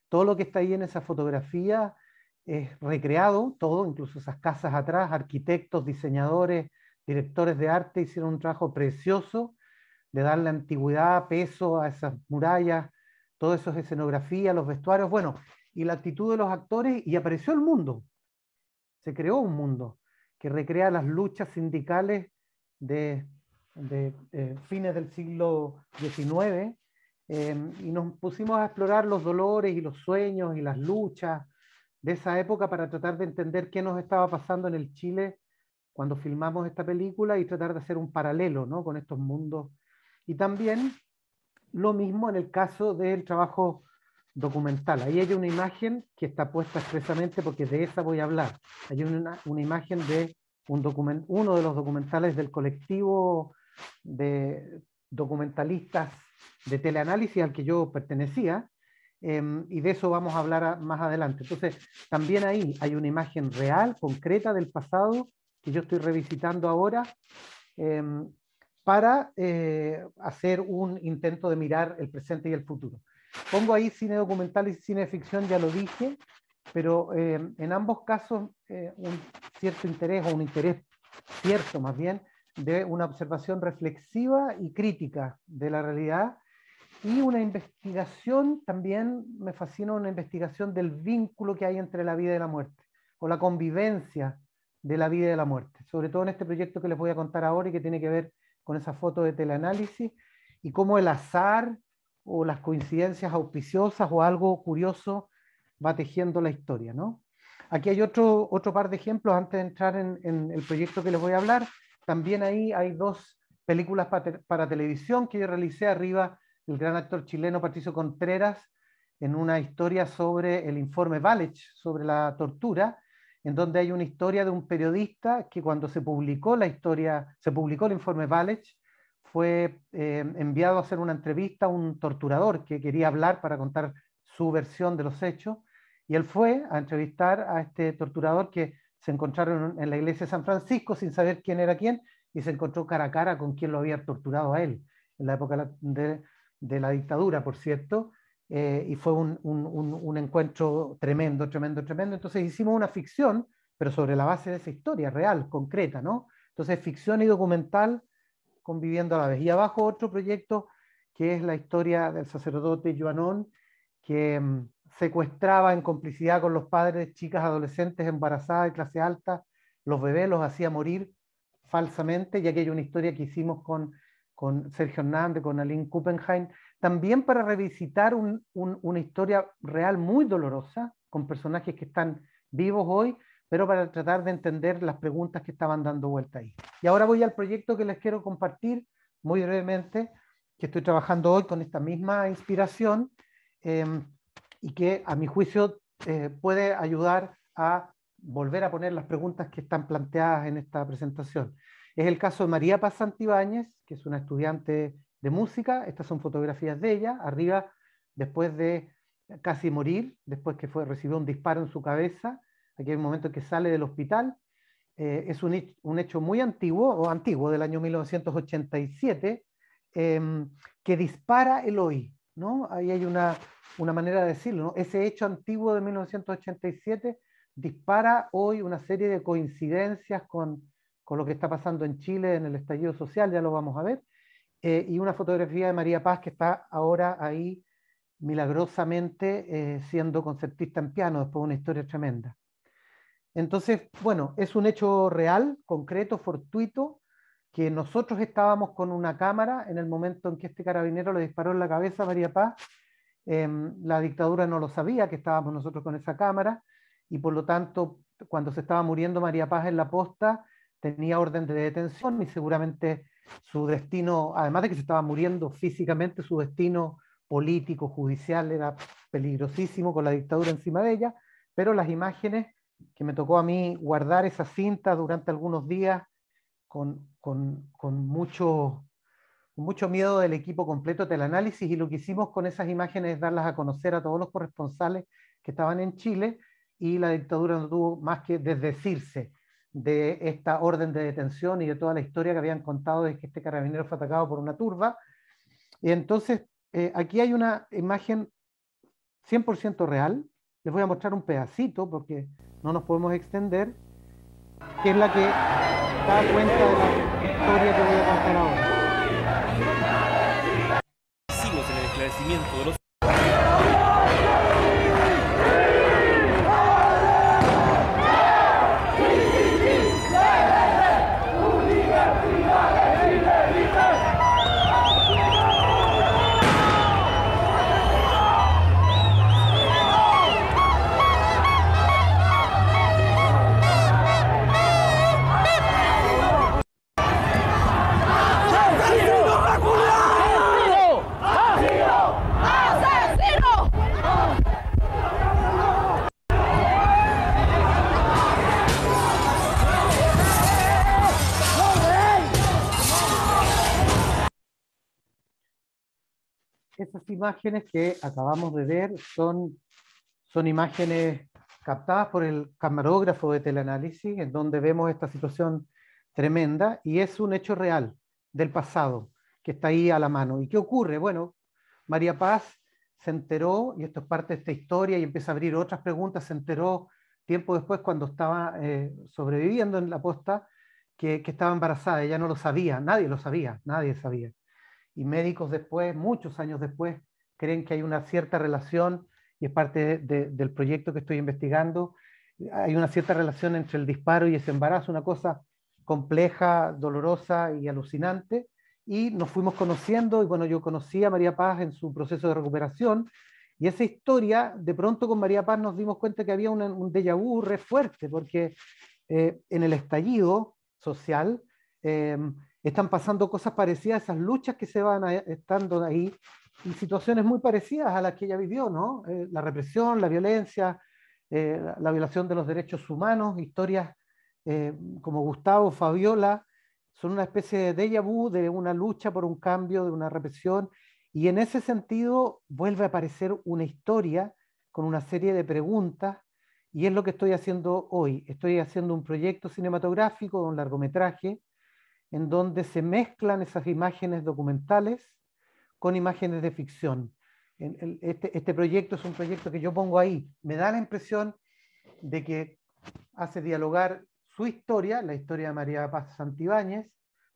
todo lo que está ahí en esa fotografía, es recreado, todo, incluso esas casas atrás, arquitectos, diseñadores, directores de arte hicieron un trabajo precioso de darle antigüedad, peso a esas murallas, todo eso es escenografía, los vestuarios, bueno, y la actitud de los actores, y apareció el mundo. Se creó un mundo que recrea las luchas sindicales de fines del siglo XIX, y nos pusimos a explorar los dolores y los sueños y las luchas de esa época para tratar de entender qué nos estaba pasando en el Chile cuando filmamos esta película, y tratar de hacer un paralelo, ¿no? Con estos mundos. Y también lo mismo en el caso del trabajo documental. Ahí hay una imagen que está puesta expresamente porque de esa voy a hablar. Hay una imagen de uno de los documentales del colectivo de documentalistas de teleanálisis al que yo pertenecía, y de eso vamos a hablar más adelante. Entonces, también ahí hay una imagen real, concreta del pasado, que yo estoy revisitando ahora, para hacer un intento de mirar el presente y el futuro. Pongo ahí cine documental y cine de ficción, ya lo dije, pero en ambos casos un cierto interés, o un interés cierto más bien, de una observación reflexiva y crítica de la realidad, y una investigación, también me fascina una investigación del vínculo que hay entre la vida y la muerte, o la convivencia de la vida y de la muerte, sobre todo en este proyecto que les voy a contar ahora y que tiene que ver con esa foto de teleanálisis, y cómo el azar o las coincidencias auspiciosas o algo curioso va tejiendo la historia, ¿no? Aquí hay otro par de ejemplos antes de entrar en el proyecto que les voy a hablar. También ahí hay dos películas para televisión que yo realicé arriba del gran actor chileno Patricio Contreras, en una historia sobre el informe Valech, sobre la tortura, en donde hay una historia de un periodista que cuando se publicó la historia, se publicó el informe Valech, fue enviado a hacer una entrevista a un torturador que quería hablar para contar su versión de los hechos, y él fue a entrevistar a este torturador que se encontraron en la iglesia de San Francisco sin saber quién era quién, y se encontró cara a cara con quien lo había torturado a él, en la época de la dictadura, por cierto, y fue un encuentro tremendo, tremendo, tremendo. Entonces hicimos una ficción, pero sobre la base de esa historia real, concreta, ¿no? Entonces ficción y documental conviviendo a la vez. Y abajo otro proyecto que es la historia del sacerdote Joanón, que secuestraba en complicidad con los padres chicas adolescentes embarazadas de clase alta, los bebés los hacía morir falsamente, y aquí hay una historia que hicimos con Sergio Hernández, con Aline Kuppenheim, también para revisitar una historia real muy dolorosa, con personajes que están vivos hoy, pero para tratar de entender las preguntas que estaban dando vuelta ahí. Y ahora voy al proyecto que les quiero compartir muy brevemente, que estoy trabajando hoy con esta misma inspiración, y que a mi juicio puede ayudar a volver a poner las preguntas que están planteadas en esta presentación. Es el caso de María Paz Santibáñez, que es una estudiante de música. Estas son fotografías de ella, arriba, después de casi morir, después que recibió un disparo en su cabeza. Aquí hay un momento en que sale del hospital. Es un hecho muy antiguo, del año 1987, que dispara el hoy, ¿no? Ahí hay una manera de decirlo, ¿no? Ese hecho antiguo de 1987 dispara hoy una serie de coincidencias con lo que está pasando en Chile en el estallido social, ya lo vamos a ver, y una fotografía de María Paz que está ahora ahí milagrosamente siendo concertista en piano, después de una historia tremenda. Entonces, bueno, es un hecho real, concreto, fortuito, que nosotros estábamos con una cámara en el momento en que este carabinero le disparó en la cabeza a María Paz. La dictadura no lo sabía que estábamos nosotros con esa cámara, y por lo tanto, cuando se estaba muriendo María Paz en la posta, tenía orden de detención, y seguramente su destino, además de que se estaba muriendo físicamente, su destino político, judicial, era peligrosísimo con la dictadura encima de ella. Pero las imágenes que me tocó a mí guardar esa cinta durante algunos días con mucho miedo del equipo completo de Teleanálisis, y lo que hicimos con esas imágenes es darlas a conocer a todos los corresponsales que estaban en Chile, y la dictadura no tuvo más que desdecirse de esta orden de detención y de toda la historia que habían contado de que este carabinero fue atacado por una turba. Y entonces, aquí hay una imagen 100% real. Les voy a mostrar un pedacito porque no nos podemos extender, que es la que da cuenta de la historia que voy a contar ahora. En el esclarecimiento de los Esas imágenes que acabamos de ver son imágenes captadas por el camarógrafo de Teleanálisis, en donde vemos esta situación tremenda, y es un hecho real del pasado que está ahí a la mano. ¿Y qué ocurre? Bueno, María Paz se enteró, y esto es parte de esta historia y empieza a abrir otras preguntas, se enteró tiempo después, cuando estaba sobreviviendo en la posta, que estaba embarazada. Ella no lo sabía, nadie lo sabía, nadie sabía. Y médicos después, muchos años después, creen que hay una cierta relación, y es parte del proyecto que estoy investigando. Hay una cierta relación entre el disparo y ese embarazo, una cosa compleja, dolorosa y alucinante. Y nos fuimos conociendo, y bueno, yo conocí a María Paz en su proceso de recuperación, y esa historia, de pronto con María Paz nos dimos cuenta que había un déjà vu re fuerte, porque en el estallido social, están pasando cosas parecidas a esas luchas que se van estando ahí, y situaciones muy parecidas a las que ella vivió, ¿no? La represión, la violencia, la violación de los derechos humanos, historias como Gustavo, Fabiola, son una especie de déjà vu de una lucha por un cambio, de una represión, y en ese sentido vuelve a aparecer una historia con una serie de preguntas, y es lo que estoy haciendo hoy. Estoy haciendo un proyecto cinematográfico, un largometraje, en donde se mezclan esas imágenes documentales con imágenes de ficción. Este proyecto es un proyecto que yo pongo ahí. Me da la impresión de que hace dialogar su historia, la historia de María Paz Santibáñez,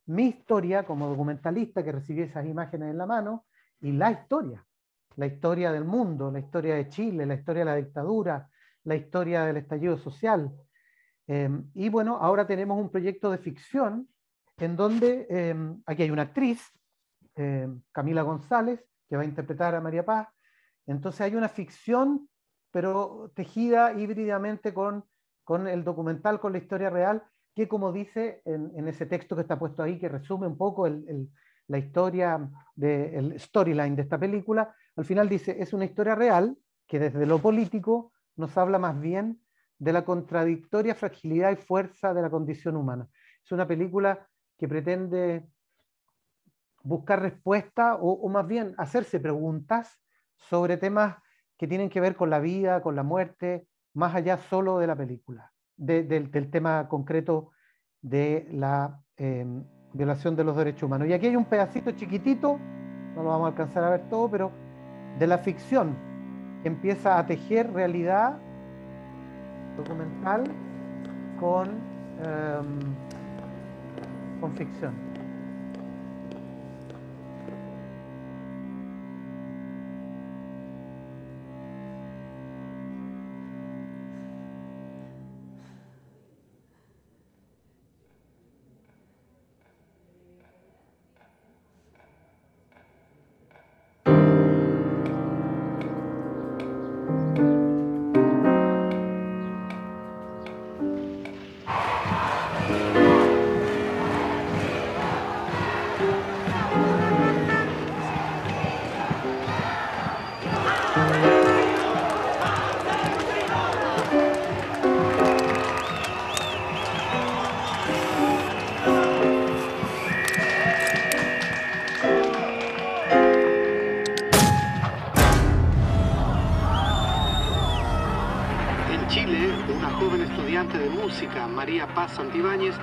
mi historia como documentalista que recibí esas imágenes en la mano, y la historia del mundo, la historia de Chile, la historia de la dictadura, la historia del estallido social. Y bueno, ahora tenemos un proyecto de ficción en donde aquí hay una actriz, Camila González, que va a interpretar a María Paz. Entonces hay una ficción, pero tejida híbridamente con el documental, con la historia real, que como dice en ese texto que está puesto ahí, que resume un poco la historia, el storyline de esta película, al final dice, es una historia real que desde lo político nos habla más bien de la contradictoria fragilidad y fuerza de la condición humana. Es una película que pretende buscar respuesta o más bien hacerse preguntas sobre temas que tienen que ver con la vida, con la muerte, más allá solo de la película, del tema concreto de la violación de los derechos humanos. Y aquí hay un pedacito chiquitito, no lo vamos a alcanzar a ver todo, pero de la ficción que empieza a tejer realidad documental con ficción. De música, María Paz Santibáñez,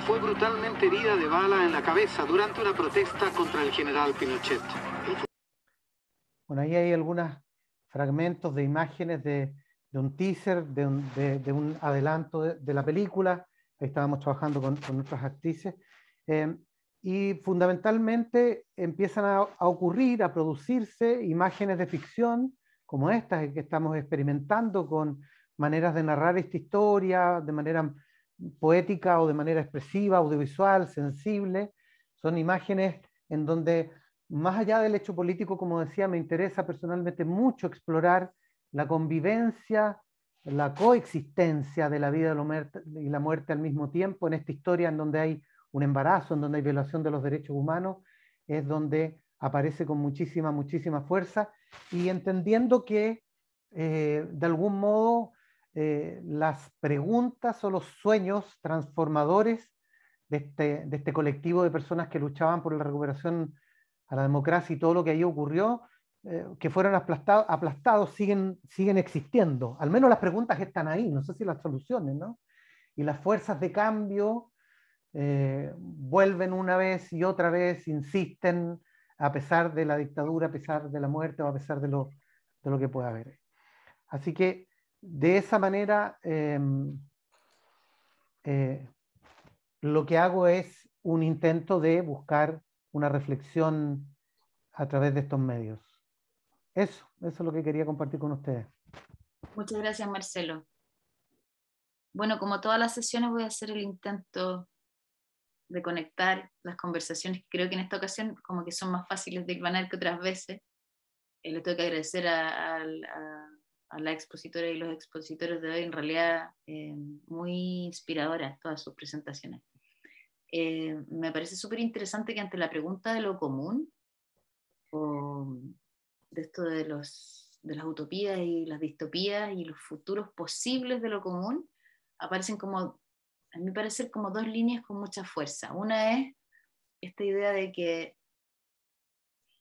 fue brutalmente herida de bala en la cabeza durante una protesta contra el general Pinochet. Bueno, ahí hay algunos fragmentos de imágenes de un teaser, de un adelanto de la película. Ahí estábamos trabajando con nuestras actrices. Y fundamentalmente empiezan a ocurrir, a producirse imágenes de ficción como estas que estamos experimentando con maneras de narrar esta historia de manera poética o de manera expresiva, audiovisual, sensible. Son imágenes en donde, más allá del hecho político, como decía, me interesa personalmente mucho explorar la convivencia, la coexistencia de la vida y la muerte al mismo tiempo en esta historia en donde hay un embarazo, en donde hay violación de los derechos humanos, es donde aparece con muchísima, muchísima fuerza, y entendiendo que de algún modo las preguntas o los sueños transformadores de este colectivo de personas que luchaban por la recuperación a la democracia y todo lo que allí ocurrió, que fueron aplastados siguen existiendo. Al menos las preguntas están ahí, no sé si las soluciones, ¿no? Y las fuerzas de cambio vuelven una vez y otra vez, insisten, a pesar de la dictadura, a pesar de la muerte o a pesar de lo que pueda haber. Así que de esa manera lo que hago es un intento de buscar una reflexión a través de estos medios. Eso es lo que quería compartir con ustedes. Muchas gracias, Marcelo. Bueno, como todas las sesiones voy a hacer el intento de conectar las conversaciones. Creo que en esta ocasión como que son más fáciles de hilvanar que otras veces. Le tengo que agradecer a la expositora y los expositores de hoy, en realidad muy inspiradoras todas sus presentaciones. me parece súper interesante que ante la pregunta de lo común, o de esto de las utopías y las distopías y los futuros posibles de lo común, aparecen como, a mi parecer, como dos líneas con mucha fuerza. Una es esta idea de que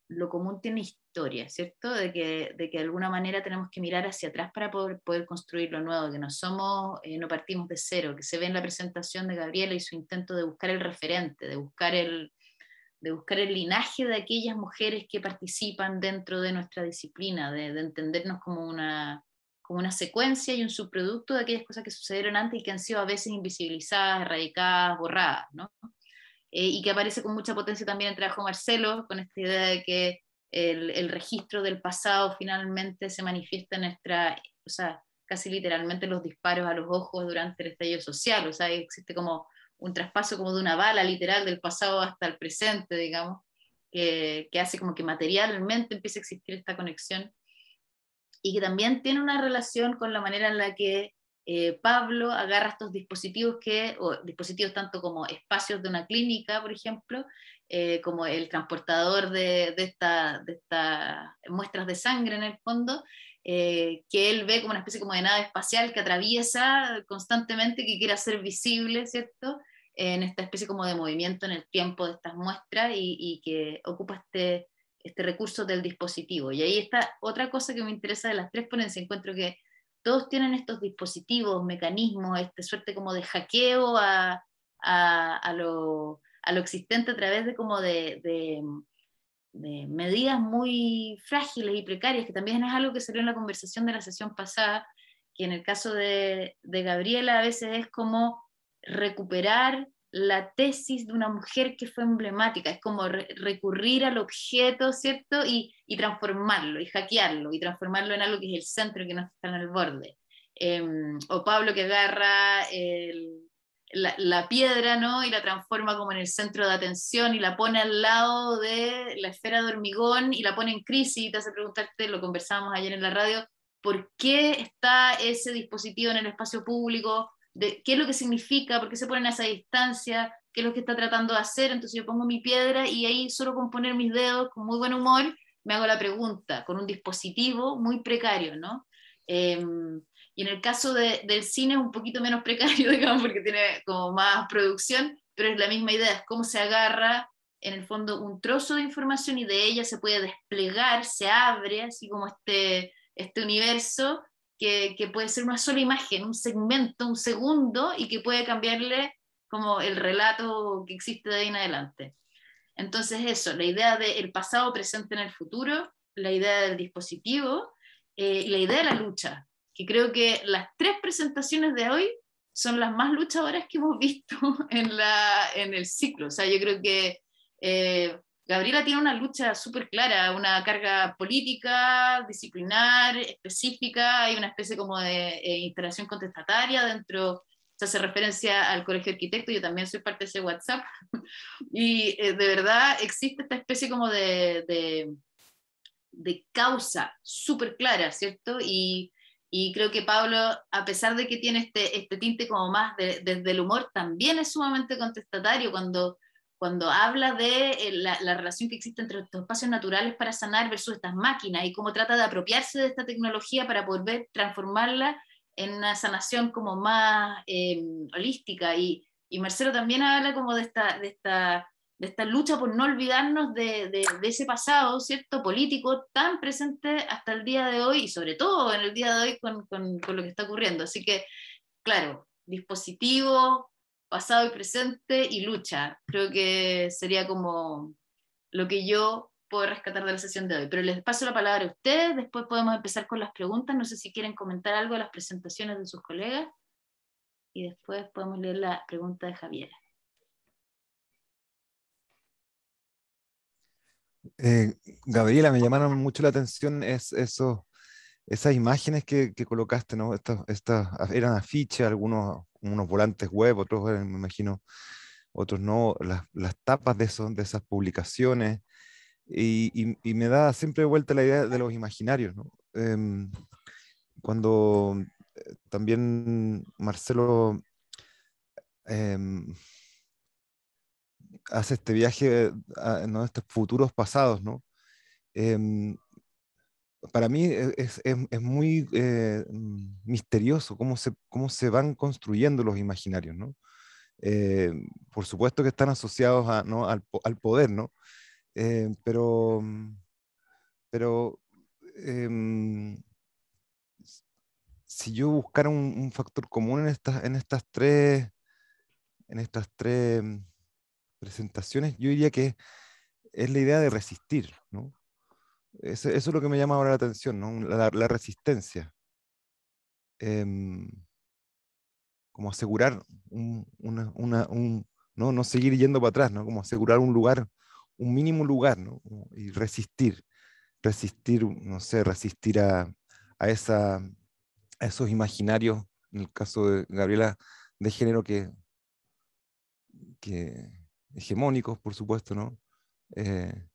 lo común tiene historia, ¿cierto? De que de alguna manera tenemos que mirar hacia atrás para poder construir lo nuevo, que no somos, no partimos de cero, que se ve en la presentación de Gabriela y su intento de buscar el referente, de buscar el linaje de aquellas mujeres que participan dentro de nuestra disciplina, de entendernos como una secuencia y un subproducto de aquellas cosas que sucedieron antes y que han sido a veces invisibilizadas, erradicadas, borradas, ¿no? Y que aparece con mucha potencia también en el trabajo de Marcelo, con esta idea de que el registro del pasado finalmente se manifiesta en o sea, casi literalmente los disparos a los ojos durante el estallido social, o sea, existe como un traspaso como de una bala literal del pasado hasta el presente, digamos, que hace como que materialmente empiece a existir esta conexión, y que también tiene una relación con la manera en la que Pablo agarra estos dispositivos o dispositivos tanto como espacios de una clínica, por ejemplo, como el transportador de estas muestras de sangre en el fondo, que él ve como una especie como de nave espacial que atraviesa constantemente, que quiere hacer visible, ¿cierto? En esta especie como de movimiento en el tiempo de estas muestras y que ocupa este recurso del dispositivo. Y ahí está otra cosa que me interesa de las tres ponencias. Encuentro que todos tienen estos dispositivos, mecanismos, suerte como de hackeo a lo existente a través de como de medidas muy frágiles y precarias, que también es algo que salió en la conversación de la sesión pasada, que en el caso de Gabriela a veces es como recuperar la tesis de una mujer que fue emblemática, es como recurrir al objeto, ¿cierto? Y transformarlo, y hackearlo, y transformarlo en algo que es el centro y que no está en el borde. O Pablo que agarra la piedra, ¿no? Y la transforma como en el centro de atención y la pone al lado de la esfera de hormigón y la pone en crisis y te hace preguntarte, lo conversábamos ayer en la radio, ¿por qué está ese dispositivo en el espacio público? ¿Qué es lo que significa? ¿Por qué se ponen a esa distancia? ¿Qué es lo que está tratando de hacer? Entonces yo pongo mi piedra y ahí solo con poner mis dedos con muy buen humor me hago la pregunta, con un dispositivo muy precario, ¿no? Y en el caso del cine es un poquito menos precario, digamos, porque tiene como más producción, pero es la misma idea, es cómo se agarra en el fondo un trozo de información y de ella se puede desplegar, se abre, así como este universo que puede ser una sola imagen, un segmento, un segundo, y que puede cambiarle como el relato que existe de ahí en adelante. Entonces eso, la idea del pasado presente en el futuro, la idea del dispositivo y la idea de la lucha, que creo que las tres presentaciones de hoy son las más luchadoras que hemos visto en el ciclo. O sea, yo creo que Gabriela tiene una lucha súper clara, una carga política, disciplinar, específica, hay una especie como de instalación contestataria dentro, se hace referencia al Colegio de Arquitectos, yo también soy parte de ese WhatsApp, y de verdad existe esta especie como de causa súper clara, ¿cierto? Y creo que Pablo, a pesar de que tiene este tinte como más desde el humor, también es sumamente contestatario cuando habla de la relación que existe entre estos espacios naturales para sanar versus estas máquinas y cómo trata de apropiarse de esta tecnología para poder transformarla en una sanación como más holística. Y Marcelo también habla como de esta lucha por no olvidarnos de ese pasado, ¿cierto? Político tan presente hasta el día de hoy y sobre todo en el día de hoy con lo que está ocurriendo. Así que, claro, dispositivo, pasado y presente y lucha. Creo que sería como lo que yo puedo rescatar de la sesión de hoy. Pero les paso la palabra a ustedes, después podemos empezar con las preguntas. No sé si quieren comentar algo de las presentaciones de sus colegas y después podemos leer la pregunta de Javiera. Gabriela, me llamaron mucho la atención esas imágenes que colocaste, ¿no? Estas eran afiches, algunos unos volantes web, otros eran, me imagino, otros no, las tapas de esas publicaciones, y me da siempre de vuelta la idea de los imaginarios, ¿no? Cuando también Marcelo em, hace este viaje ¿no? Estos futuros pasados, ¿no? Para mí es muy misterioso cómo se van construyendo los imaginarios, ¿no? Eh, por supuesto que están asociados ¿no? al poder, ¿no? Pero pero em, si yo buscara un factor común en estas tres presentaciones, yo diría que es la idea de resistir, ¿no? Eso es lo que me llama ahora la atención, ¿no? La resistencia. Em, Como asegurar no seguir yendo para atrás, ¿no? Como asegurar un lugar, un mínimo lugar, ¿no? Y resistir, no sé, resistir a esos imaginarios, en el caso de Gabriela, de género que hegemónicos, por supuesto, ¿no? Eh,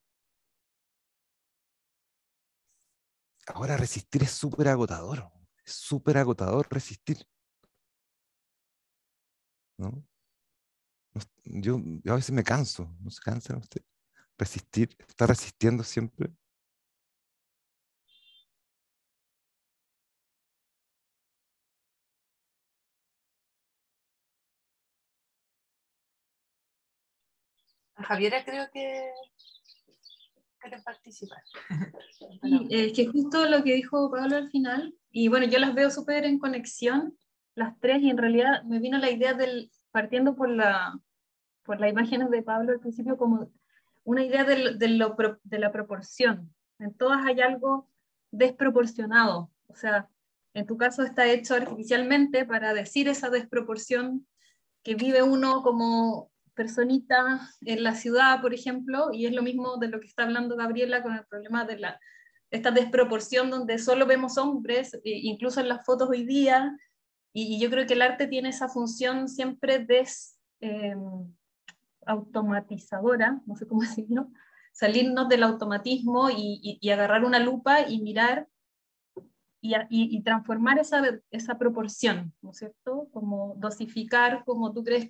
Ahora resistir es súper agotador resistir, ¿no? Yo a veces me canso, ¿no se cansa usted? Resistir, está resistiendo siempre. Javiera creo que quiere participar. Sí, es que justo lo que dijo Pablo al final, y bueno, yo las veo súper en conexión, las tres, y en realidad me vino la idea partiendo por las imágenes de Pablo al principio, como una idea de la proporción. En todas hay algo desproporcionado, o sea, en tu caso está hecho artificialmente para decir esa desproporción que vive uno como personita en la ciudad, por ejemplo, y es lo mismo de lo que está hablando Gabriela con el problema de esta desproporción donde solo vemos hombres, incluso en las fotos hoy día, y yo creo que el arte tiene esa función siempre automatizadora, no sé cómo decirlo, salirnos del automatismo y agarrar una lupa y mirar y transformar esa proporción, ¿no es cierto? Como dosificar como tú crees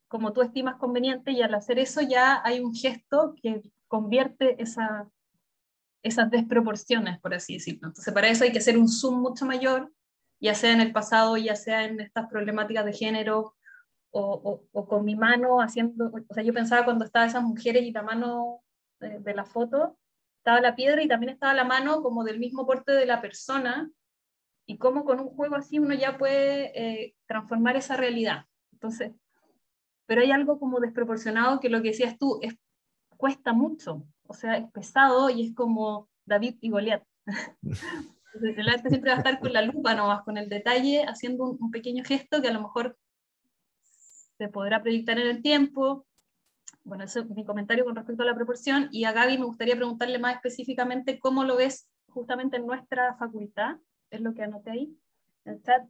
como tú estimas conveniente, y al hacer eso ya hay un gesto que convierte esas desproporciones, por así decirlo. Entonces para eso hay que hacer un zoom mucho mayor, ya sea en el pasado, ya sea en estas problemáticas de género, o con mi mano haciendo, o sea, yo pensaba cuando estaban esas mujeres y la mano de la foto, estaba la piedra y también estaba la mano como del mismo porte de la persona, y cómo con un juego así uno ya puede transformar esa realidad. Entonces, pero hay algo como desproporcionado que lo que decías tú, cuesta mucho, o sea, es pesado y es como David y Goliat. Entonces, el arte siempre va a estar con la lupa nomás, con el detalle, haciendo un pequeño gesto que a lo mejor se podrá proyectar en el tiempo. Bueno, eso es mi comentario con respecto a la proporción, y a Gaby me gustaría preguntarle más específicamente cómo lo ves justamente en nuestra facultad, es lo que anoté ahí, en el chat,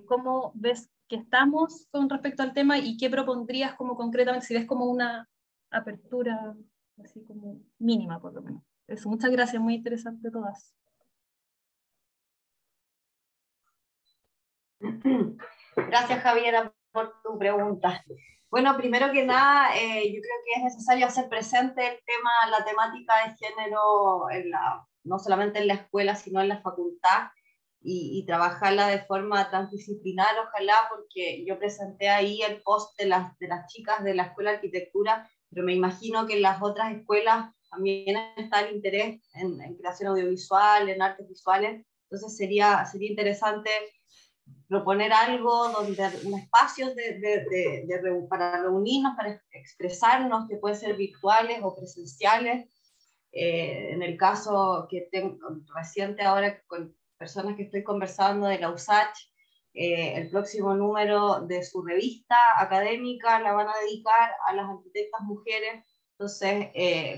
cómo ves que estamos con respecto al tema y qué propondrías como concretamente, si ves como una apertura así como mínima por lo menos. Eso, muchas gracias, muy interesante todas. Gracias, Javiera, por tu pregunta. Bueno, primero que nada, yo creo que es necesario hacer presente el tema, la temática de género, no solamente en la escuela, sino en la facultad, y trabajarla de forma transdisciplinar, ojalá, porque yo presenté ahí el post de las chicas de la Escuela de Arquitectura, pero me imagino que en las otras escuelas también está el interés en creación audiovisual, en artes visuales, entonces sería interesante proponer algo donde un espacio para reunirnos, para expresarnos, que pueden ser virtuales o presenciales. En el caso que tengo reciente ahora con personas que estoy conversando de la USACH, el próximo número de su revista académica la van a dedicar a las arquitectas mujeres. Entonces,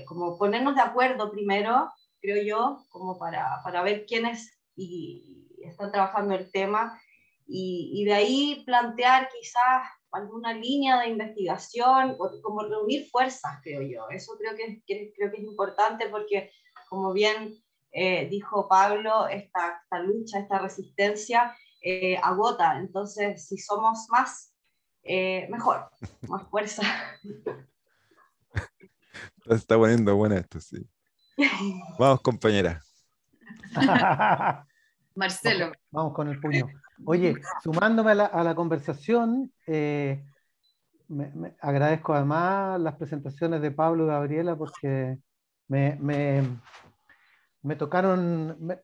como ponernos de acuerdo primero, creo yo, como para ver quiénes están trabajando el tema, y de ahí plantear quizás alguna línea de investigación, como reunir fuerzas, creo yo. Eso creo que es importante porque, como bien dijo Pablo, esta lucha, esta resistencia agota. Entonces, si somos más, mejor, más fuerza. Se está poniendo buena esto, sí. Vamos, compañera. Marcelo. Vamos con el puño. Oye, sumándome a la conversación, me agradezco además las presentaciones de Pablo y Gabriela porque me tocaron, me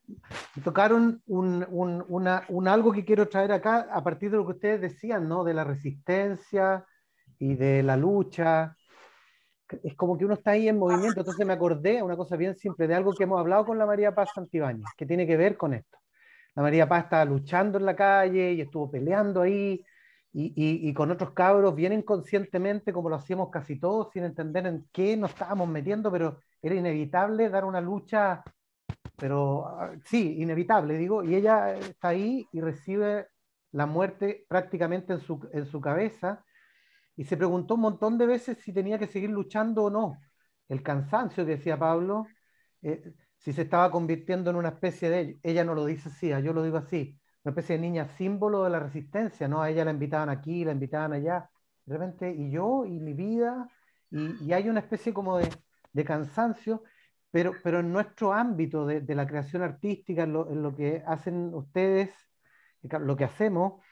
tocaron un algo que quiero traer acá a partir de lo que ustedes decían, ¿no? De la resistencia y de la lucha. Es como que uno está ahí en movimiento, entonces me acordé, una cosa bien simple, de algo que hemos hablado con la María Paz Santibáñez, que tiene que ver con esto. La María Paz estaba luchando en la calle y estuvo peleando ahí, y con otros cabros bien inconscientemente, como lo hacíamos casi todos, sin entender en qué nos estábamos metiendo, pero era inevitable dar una lucha, pero sí, inevitable, digo, y ella está ahí y recibe la muerte prácticamente en su cabeza, y se preguntó un montón de veces si tenía que seguir luchando o no. El cansancio que decía Pablo, si se estaba convirtiendo en una especie de, ella no lo dice así, yo lo digo así, una especie de niña símbolo de la resistencia, ¿no? A ella la invitaban aquí, la invitaban allá, de repente, y yo, y mi vida, y hay una especie como de cansancio, pero en nuestro ámbito de la creación artística, en lo que hacen ustedes, lo que hacemos,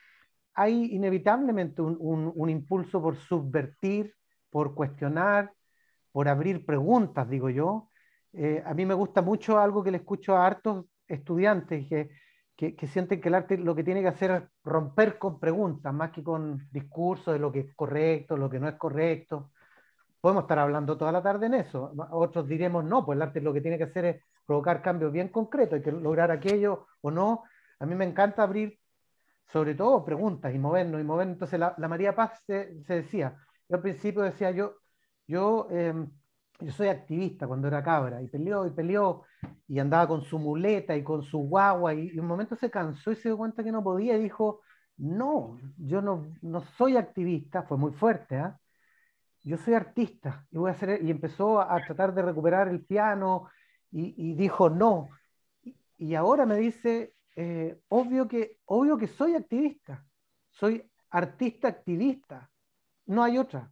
hay inevitablemente un impulso por subvertir, por cuestionar, por abrir preguntas, digo yo. A mí me gusta mucho algo que le escucho a hartos estudiantes que sienten que el arte lo que tiene que hacer es romper con preguntas, más que con discursos de lo que es correcto, lo que no es correcto. Podemos estar hablando toda la tarde en eso. Otros diremos, no, pues el arte lo que tiene que hacer es provocar cambios bien concretos, hay que lograr aquello o no. A mí me encanta abrir sobre todo preguntas y movernos y movernos. Entonces la María Paz se decía, yo al principio decía, yo, yo soy activista cuando era cabra y peleó y andaba con su muleta y con su guagua y un momento se cansó y se dio cuenta que no podía y dijo, no, yo no soy activista, fue muy fuerte, ¿eh? Yo soy artista y voy a hacer, y empezó a tratar de recuperar el piano y dijo no. Y ahora me dice, obvio que soy activista, soy artista activista, no hay otra.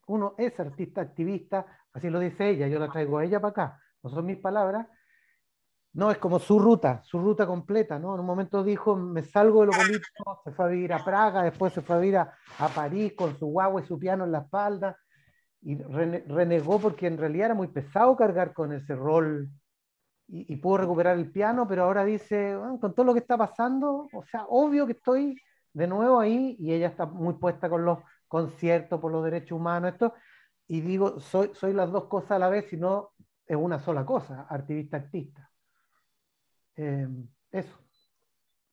Uno es artista activista, así lo dice ella, yo la traigo a ella para acá, no son mis palabras, no, es como su ruta completa, ¿no? En un momento dijo, me salgo de lo político, se fue a vivir a Praga, después se fue a vivir a París con su guagua y su piano en la espalda, y renegó porque en realidad era muy pesado cargar con ese rol y pudo recuperar el piano, pero ahora dice, "Bueno, con todo lo que está pasando, o sea, obvio que estoy de nuevo ahí", y ella está muy puesta con los conciertos por los derechos humanos, esto, y digo, soy las dos cosas a la vez, y no es una sola cosa, activista-artista. Eso,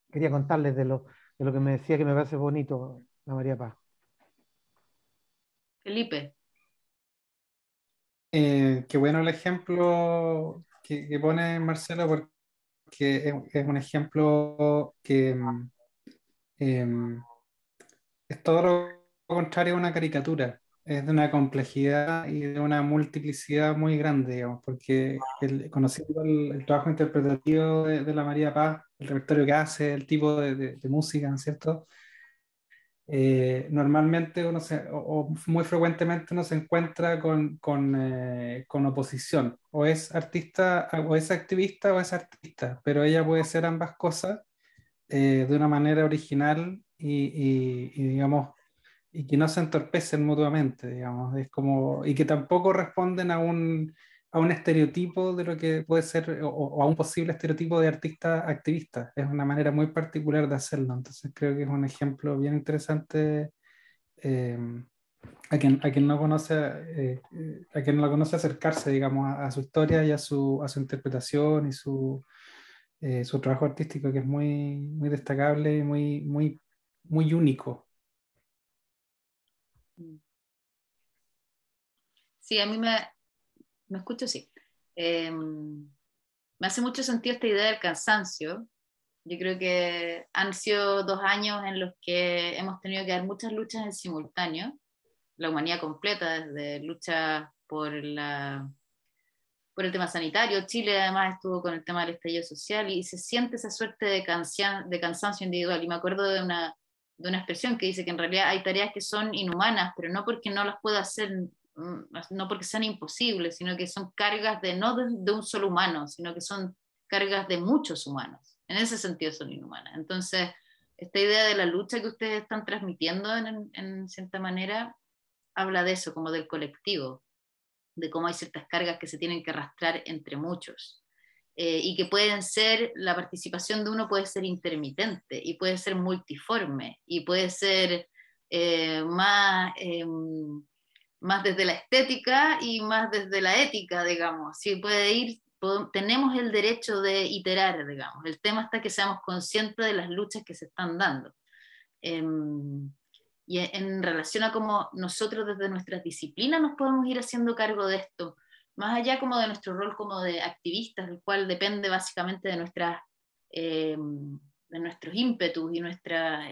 quería contarles de lo que me decía que me parece bonito la María Paz. Felipe. Qué bueno el ejemplo que pone Marcelo, porque es un ejemplo que es todo lo contrario a una caricatura. Es de una complejidad y de una multiplicidad muy grande, digamos, porque conociendo el trabajo interpretativo de la María Paz, el repertorio que hace, el tipo de música, ¿no es cierto? Normalmente o muy frecuentemente uno se encuentra con oposición, o es artista, o es activista o es artista, pero ella puede ser ambas cosas de una manera original y, digamos, y que no se entorpecen mutuamente, digamos, es como, y que tampoco responden a un estereotipo de lo que puede ser, o a un posible estereotipo de artista activista. Es una manera muy particular de hacerlo, entonces creo que es un ejemplo bien interesante eh, a quien no conoce, a quien no la conoce acercarse, digamos, a su historia y a su interpretación y su trabajo artístico, que es muy destacable y muy único. Sí, a mí me escucho, sí. Me hace mucho sentido esta idea del cansancio. Yo creo que han sido 2 años en los que hemos tenido que dar muchas luchas en simultáneo, la humanidad completa, desde lucha por el tema sanitario. Chile además estuvo con el tema del estallido social y se siente esa suerte de cansancio individual. Y me acuerdo de una expresión que dice que en realidad hay tareas que son inhumanas, pero no porque no las pueda hacer no porque sean imposibles, sino que son cargas no de un solo humano, sino que son cargas de muchos humanos. En ese sentido son inhumanas. Entonces, esta idea de la lucha que ustedes están transmitiendo en cierta manera, habla de eso, como del colectivo, de cómo hay ciertas cargas que se tienen que arrastrar entre muchos. Y que pueden ser, la participación de uno puede ser intermitente y puede ser multiforme y puede ser más desde la estética y más desde la ética, digamos. Sí, puede ir, tenemos el derecho de iterar, digamos. El tema está que seamos conscientes de las luchas que se están dando. Y en relación a cómo nosotros desde nuestras disciplinas nos podemos ir haciendo cargo de esto, más allá como de nuestro rol como de activistas, el cual depende básicamente de nuestros ímpetus y nuestras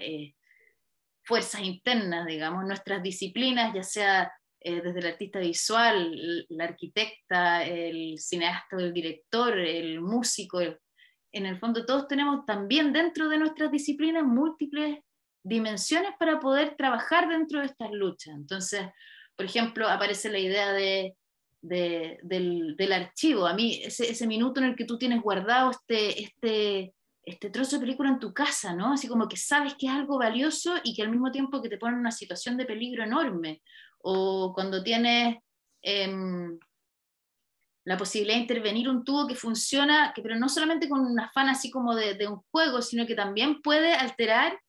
fuerzas internas, digamos, nuestras disciplinas, ya sea desde el artista visual, la arquitecta, el cineasta o el director, el músico, en el fondo todos tenemos también dentro de nuestras disciplinas múltiples dimensiones para poder trabajar dentro de estas luchas. Entonces, por ejemplo, aparece la idea del archivo. A mí, ese minuto en el que tú tienes guardado este trozo de película en tu casa, ¿no? Así como que sabes que es algo valioso y que al mismo tiempo que te pone en una situación de peligro enorme. O cuando tienes la posibilidad de intervenir un tubo que funciona, pero no solamente con un afán así como de un juego, sino que también puede alterar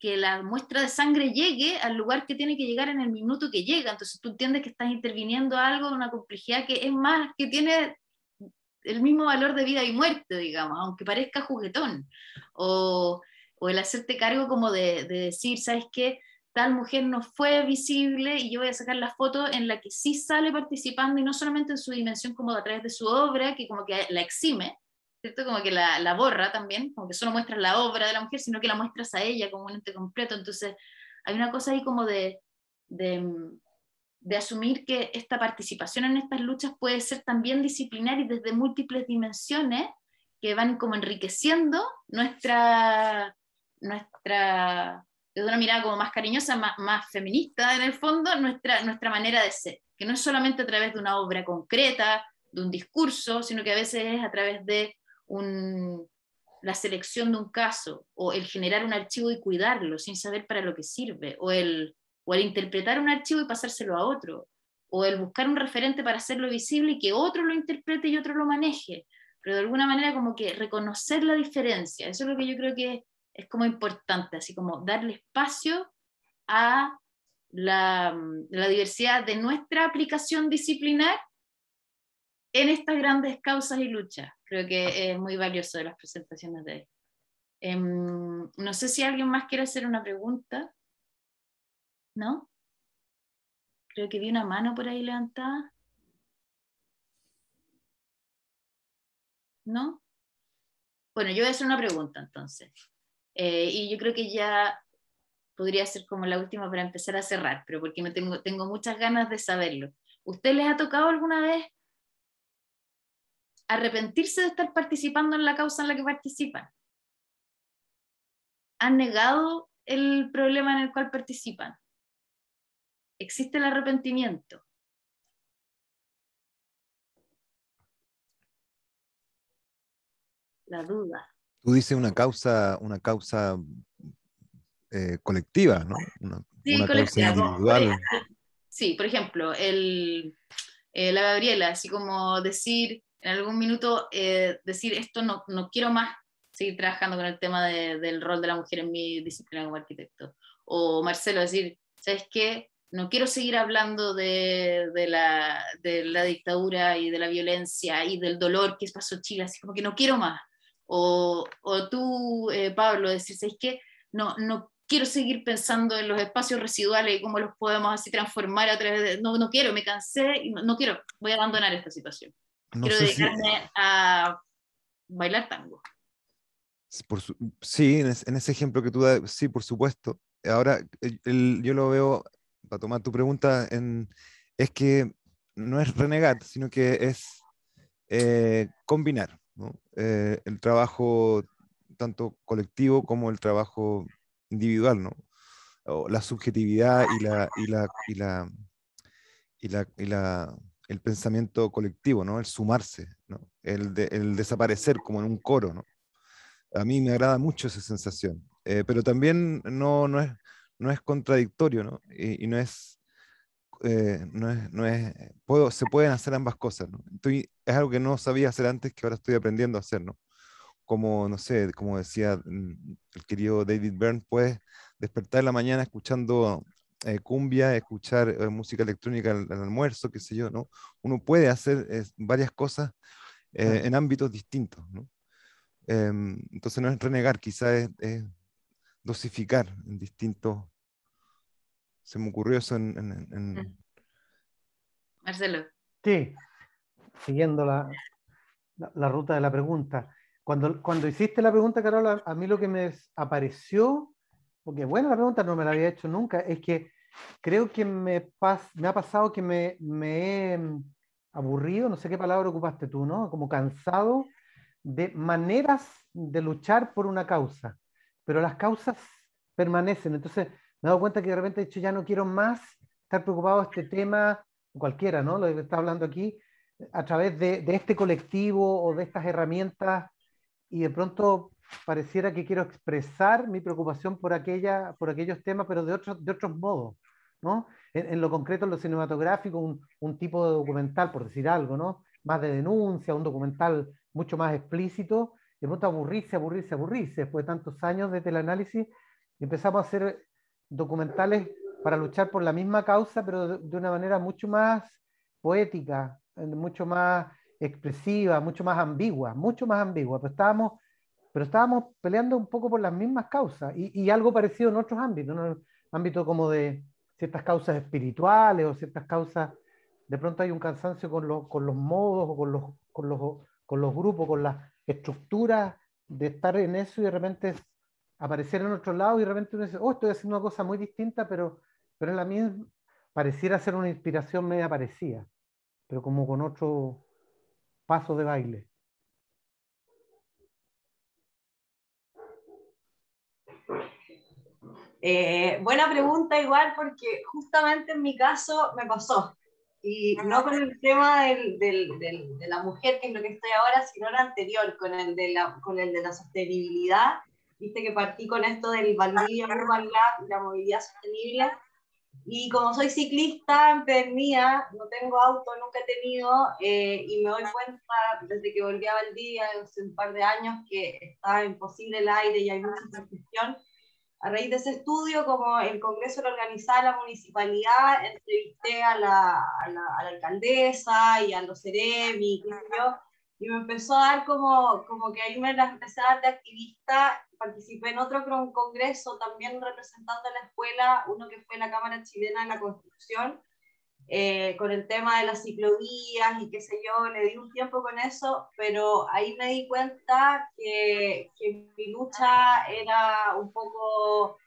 que la muestra de sangre llegue al lugar que tiene que llegar en el minuto que llega. Entonces tú entiendes que estás interviniendo algo de una complejidad que es más, que tiene el mismo valor de vida y muerte, digamos, aunque parezca juguetón. O el hacerte cargo como de decir, ¿sabes qué? Tal mujer no fue visible y yo voy a sacar la foto en la que sí sale participando, y no solamente en su dimensión como a través de su obra, que como que la exime, ¿cierto? Como que la borra también, como que solo muestras la obra de la mujer, sino que la muestras a ella como un ente completo. Entonces hay una cosa ahí como de asumir que esta participación en estas luchas puede ser también disciplinar y desde múltiples dimensiones que van como enriqueciendo nuestra desde una mirada como más cariñosa, más feminista en el fondo, nuestra manera de ser, que no es solamente a través de una obra concreta, de un discurso, sino que a veces es a través de la selección de un caso, o el generar un archivo y cuidarlo sin saber para lo que sirve, o el interpretar un archivo y pasárselo a otro, o el buscar un referente para hacerlo visible y que otro lo interprete y otro lo maneje, pero de alguna manera como que reconocer la diferencia. Eso es lo que yo creo que es como importante, así como darle espacio a la diversidad de nuestra aplicación disciplinar en estas grandes causas y luchas. Creo que es muy valioso de las presentaciones de hoy. No sé si alguien más quiere hacer una pregunta. ¿No? Creo que vi una mano por ahí levantada. ¿No? Bueno, yo voy a hacer una pregunta entonces. Y yo creo que ya podría ser como la última para empezar a cerrar, pero porque tengo muchas ganas de saberlo. ¿Usted les ha tocado alguna vez arrepentirse de estar participando en la causa en la que participan? ¿Han negado el problema en el cual participan? ¿Existe el arrepentimiento? La duda. Tú dices una causa colectiva, ¿no? Sí, una causa colectiva. individual. Sí, por ejemplo, la Gabriela, así como decir, en algún minuto, decir esto no quiero más seguir trabajando con el tema del rol de la mujer en mi disciplina como arquitecto. O Marcelo, decir, ¿sabes qué? No quiero seguir hablando de la dictadura y de la violencia y del dolor que pasó Chile, así como que no quiero más. O tú, Pablo, decir, ¿sabes qué? No quiero seguir pensando en los espacios residuales y cómo los podemos así transformar a través de... No quiero, me cansé y no quiero, voy a abandonar esta situación. Quiero dedicarme a bailar tango. Sí, en ese ejemplo que tú das, sí, por supuesto. Ahora, yo lo veo, para tomar tu pregunta, es que no es renegar, sino que es combinar, ¿no? El trabajo tanto colectivo como el trabajo individual, ¿no? O la subjetividad el pensamiento colectivo, ¿no? El sumarse, ¿no? El desaparecer como en un coro, ¿no? A mí me agrada mucho esa sensación, pero también no es contradictorio, ¿no? Y se pueden hacer ambas cosas, ¿no? Es algo que no sabía hacer antes, que ahora estoy aprendiendo a hacer, ¿no? Como, no sé, como decía el querido David Byrne, puedes despertar en la mañana escuchando cumbia, escuchar música electrónica al almuerzo, qué sé yo, ¿no? Uno puede hacer varias cosas en ámbitos distintos, ¿no? Entonces no es renegar, quizás es dosificar en distintos. Se me ocurrió eso Marcelo. Sí, siguiendo la ruta de la pregunta. Cuando hiciste la pregunta, Carola, a mí lo que me apareció, porque bueno, la pregunta no me la había hecho nunca, es que creo que me ha pasado que me he aburrido, no sé qué palabra ocupaste tú, ¿no? Como cansado de maneras de luchar por una causa, pero las causas permanecen. Entonces me he dado cuenta que de repente he dicho, ya no quiero más estar preocupado de este tema, cualquiera, ¿no? Lo que está hablando aquí, a través de este colectivo o de estas herramientas, y de pronto pareciera que quiero expresar mi preocupación por aquellos temas, pero de otros modos, ¿no? En lo concreto, en lo cinematográfico, un tipo de documental, por decir algo, ¿no? Más de denuncia, un documental mucho más explícito, de pronto aburrirse, después de tantos años de teleanálisis, empezamos a hacer documentales para luchar por la misma causa, pero de una manera mucho más poética, mucho más expresiva, mucho más ambigua, pero estábamos peleando un poco por las mismas causas y algo parecido en otros ámbitos, ¿no? Ámbito como de ciertas causas espirituales o ciertas causas, de pronto hay un cansancio con los modos o con los grupos, con las estructuras de estar en eso y de repente aparecer en otro lado y de repente uno dice, oh, estoy haciendo una cosa muy distinta, pero en la misma pareciera ser una inspiración media parecida, pero como con otro paso de baile. Buena pregunta igual, porque justamente en mi caso me pasó. Y no con el tema de la mujer, que es lo que estoy ahora, sino el anterior, con el de la sostenibilidad. Viste que partí con esto del Valdivia Urban Lab y la movilidad sostenible. Y como soy ciclista empedernida, no tengo auto, nunca he tenido, y me doy cuenta desde que volví a Valdivia hace un par de años que está imposible el aire y hay mucha congestión. A raíz de ese estudio, como el Congreso lo organizaba la municipalidad, entrevisté a la alcaldesa y a los Ceremi, qué sé yo, y me empezó a dar como que ahí me la empecé a dar de activista. Participé en otro congreso también representando a la escuela, uno que fue la Cámara Chilena de la Construcción, con el tema de las ciclovías y qué sé yo, le di un tiempo con eso, pero ahí me di cuenta que mi lucha era un poco,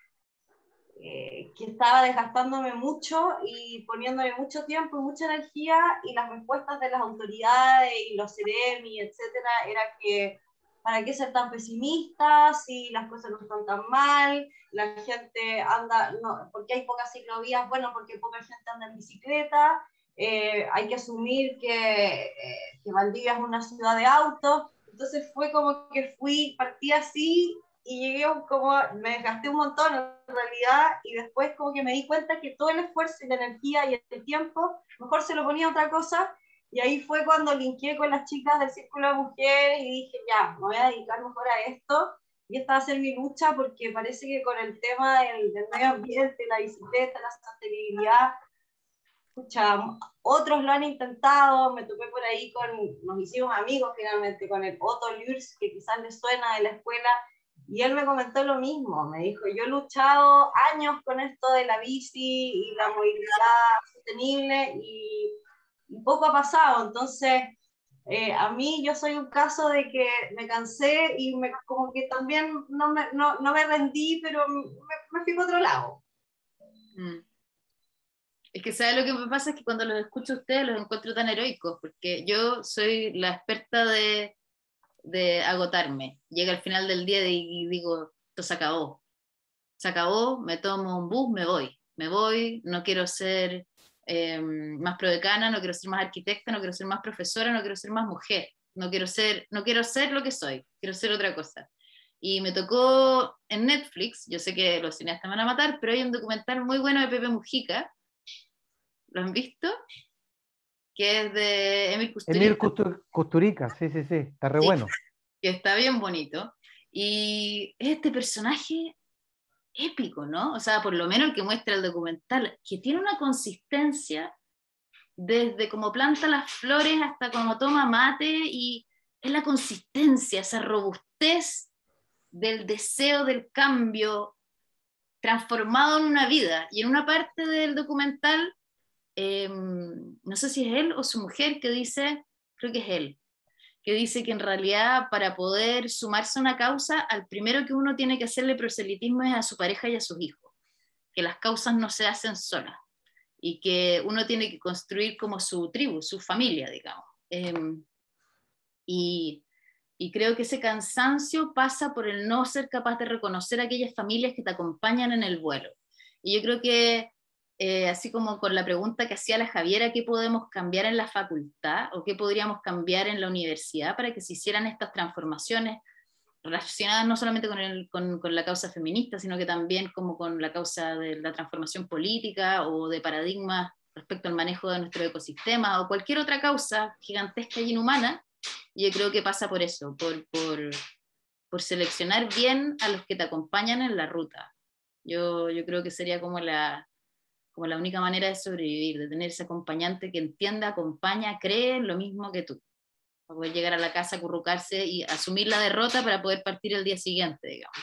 que estaba desgastándome mucho y poniéndome mucho tiempo y mucha energía, y las respuestas de las autoridades y los CEREMI, etcétera, era que ¿para qué ser tan pesimista si las cosas no están tan mal? La gente anda, no, ¿por qué hay pocas ciclovías? Bueno, porque poca gente anda en bicicleta. Hay que asumir que Valdivia es una ciudad de autos. Entonces fue como que partí así y llegué como, me desgasté un montón en realidad, y después como que me di cuenta que todo el esfuerzo y la energía y el tiempo, mejor se lo ponía a otra cosa. Y ahí fue cuando linkeé con las chicas del Círculo de Mujeres y dije, ya, me voy a dedicar mejor a esto. Y esta va a ser mi lucha, porque parece que con el tema del medio ambiente, la bicicleta, la sostenibilidad, escucha, otros lo han intentado. Me topé por ahí nos hicimos amigos finalmente, con el Otto Lurs, que quizás le suena de la escuela, y él me comentó lo mismo. Me dijo, yo he luchado años con esto de la bici y la movilidad sostenible, y poco ha pasado. Entonces, a mí yo soy un caso de que me cansé y como que también no me rendí, pero me fui para otro lado. Es que ¿sabe lo que me pasa? Es que cuando los escucho a ustedes los encuentro tan heroicos, porque yo soy la experta de agotarme. Llega al final del día y digo, esto se acabó, me tomo un bus, me voy, no quiero ser más prodecana, no quiero ser más arquitecta, no quiero ser más profesora, no quiero ser más mujer, no quiero ser lo que soy, quiero ser otra cosa. Y me tocó en Netflix, yo sé que los cineastas me van a matar, pero hay un documental muy bueno de Pepe Mujica, ¿lo han visto? Que es de Emil Kusturica, sí, está re sí, bueno. que está bien bonito. Y este personaje épico, ¿no? O sea, por lo menos el que muestra el documental, que tiene una consistencia desde cómo planta las flores hasta cómo toma mate, y es la consistencia, esa robustez del deseo del cambio transformado en una vida. Y en una parte del documental, no sé si es él o su mujer que dice, creo que es él, que dice que en realidad para poder sumarse a una causa, al primero que uno tiene que hacerle proselitismo es a su pareja y a sus hijos, que las causas no se hacen solas y que uno tiene que construir como su tribu, su familia, digamos. Y creo que ese cansancio pasa por el no ser capaz de reconocer aquellas familias que te acompañan en el vuelo. Y yo creo que, así como con la pregunta que hacía la Javiera, ¿qué podemos cambiar en la facultad o qué podríamos cambiar en la universidad para que se hicieran estas transformaciones relacionadas no solamente con la causa feminista, sino que también como con la causa de la transformación política o de paradigmas respecto al manejo de nuestro ecosistema o cualquier otra causa gigantesca y inhumana? Yo creo que pasa por eso, por seleccionar bien a los que te acompañan en la ruta. Yo creo que sería como la única manera de sobrevivir, de tener ese acompañante que entienda, acompaña, cree en lo mismo que tú, para poder llegar a la casa, acurrucarse y asumir la derrota para poder partir el día siguiente, digamos.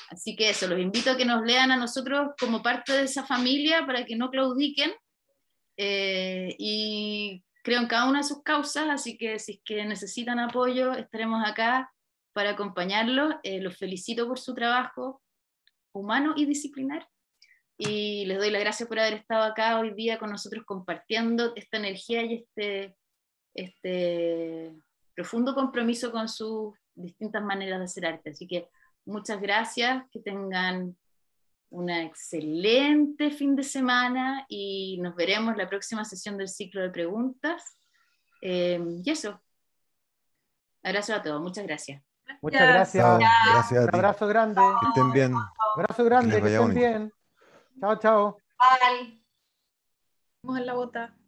Así que eso, los invito a que nos lean a nosotros como parte de esa familia para que no claudiquen, y creo en cada una de sus causas, así que si es que necesitan apoyo, estaremos acá para acompañarlos. Los felicito por su trabajo humano y disciplinar, y les doy las gracias por haber estado acá hoy día con nosotros compartiendo esta energía y este profundo compromiso con sus distintas maneras de hacer arte. Así que muchas gracias, que tengan una excelente fin de semana y nos veremos la próxima sesión del ciclo de preguntas. Y eso. Abrazo a todos. Muchas gracias. Muchas gracias. Chao, gracias a Un ti. abrazo grande. Que estén bien. Abrazo Que grande, les que vaya estén bonito. bien. Chao, chao. Bye. Vamos en la bota.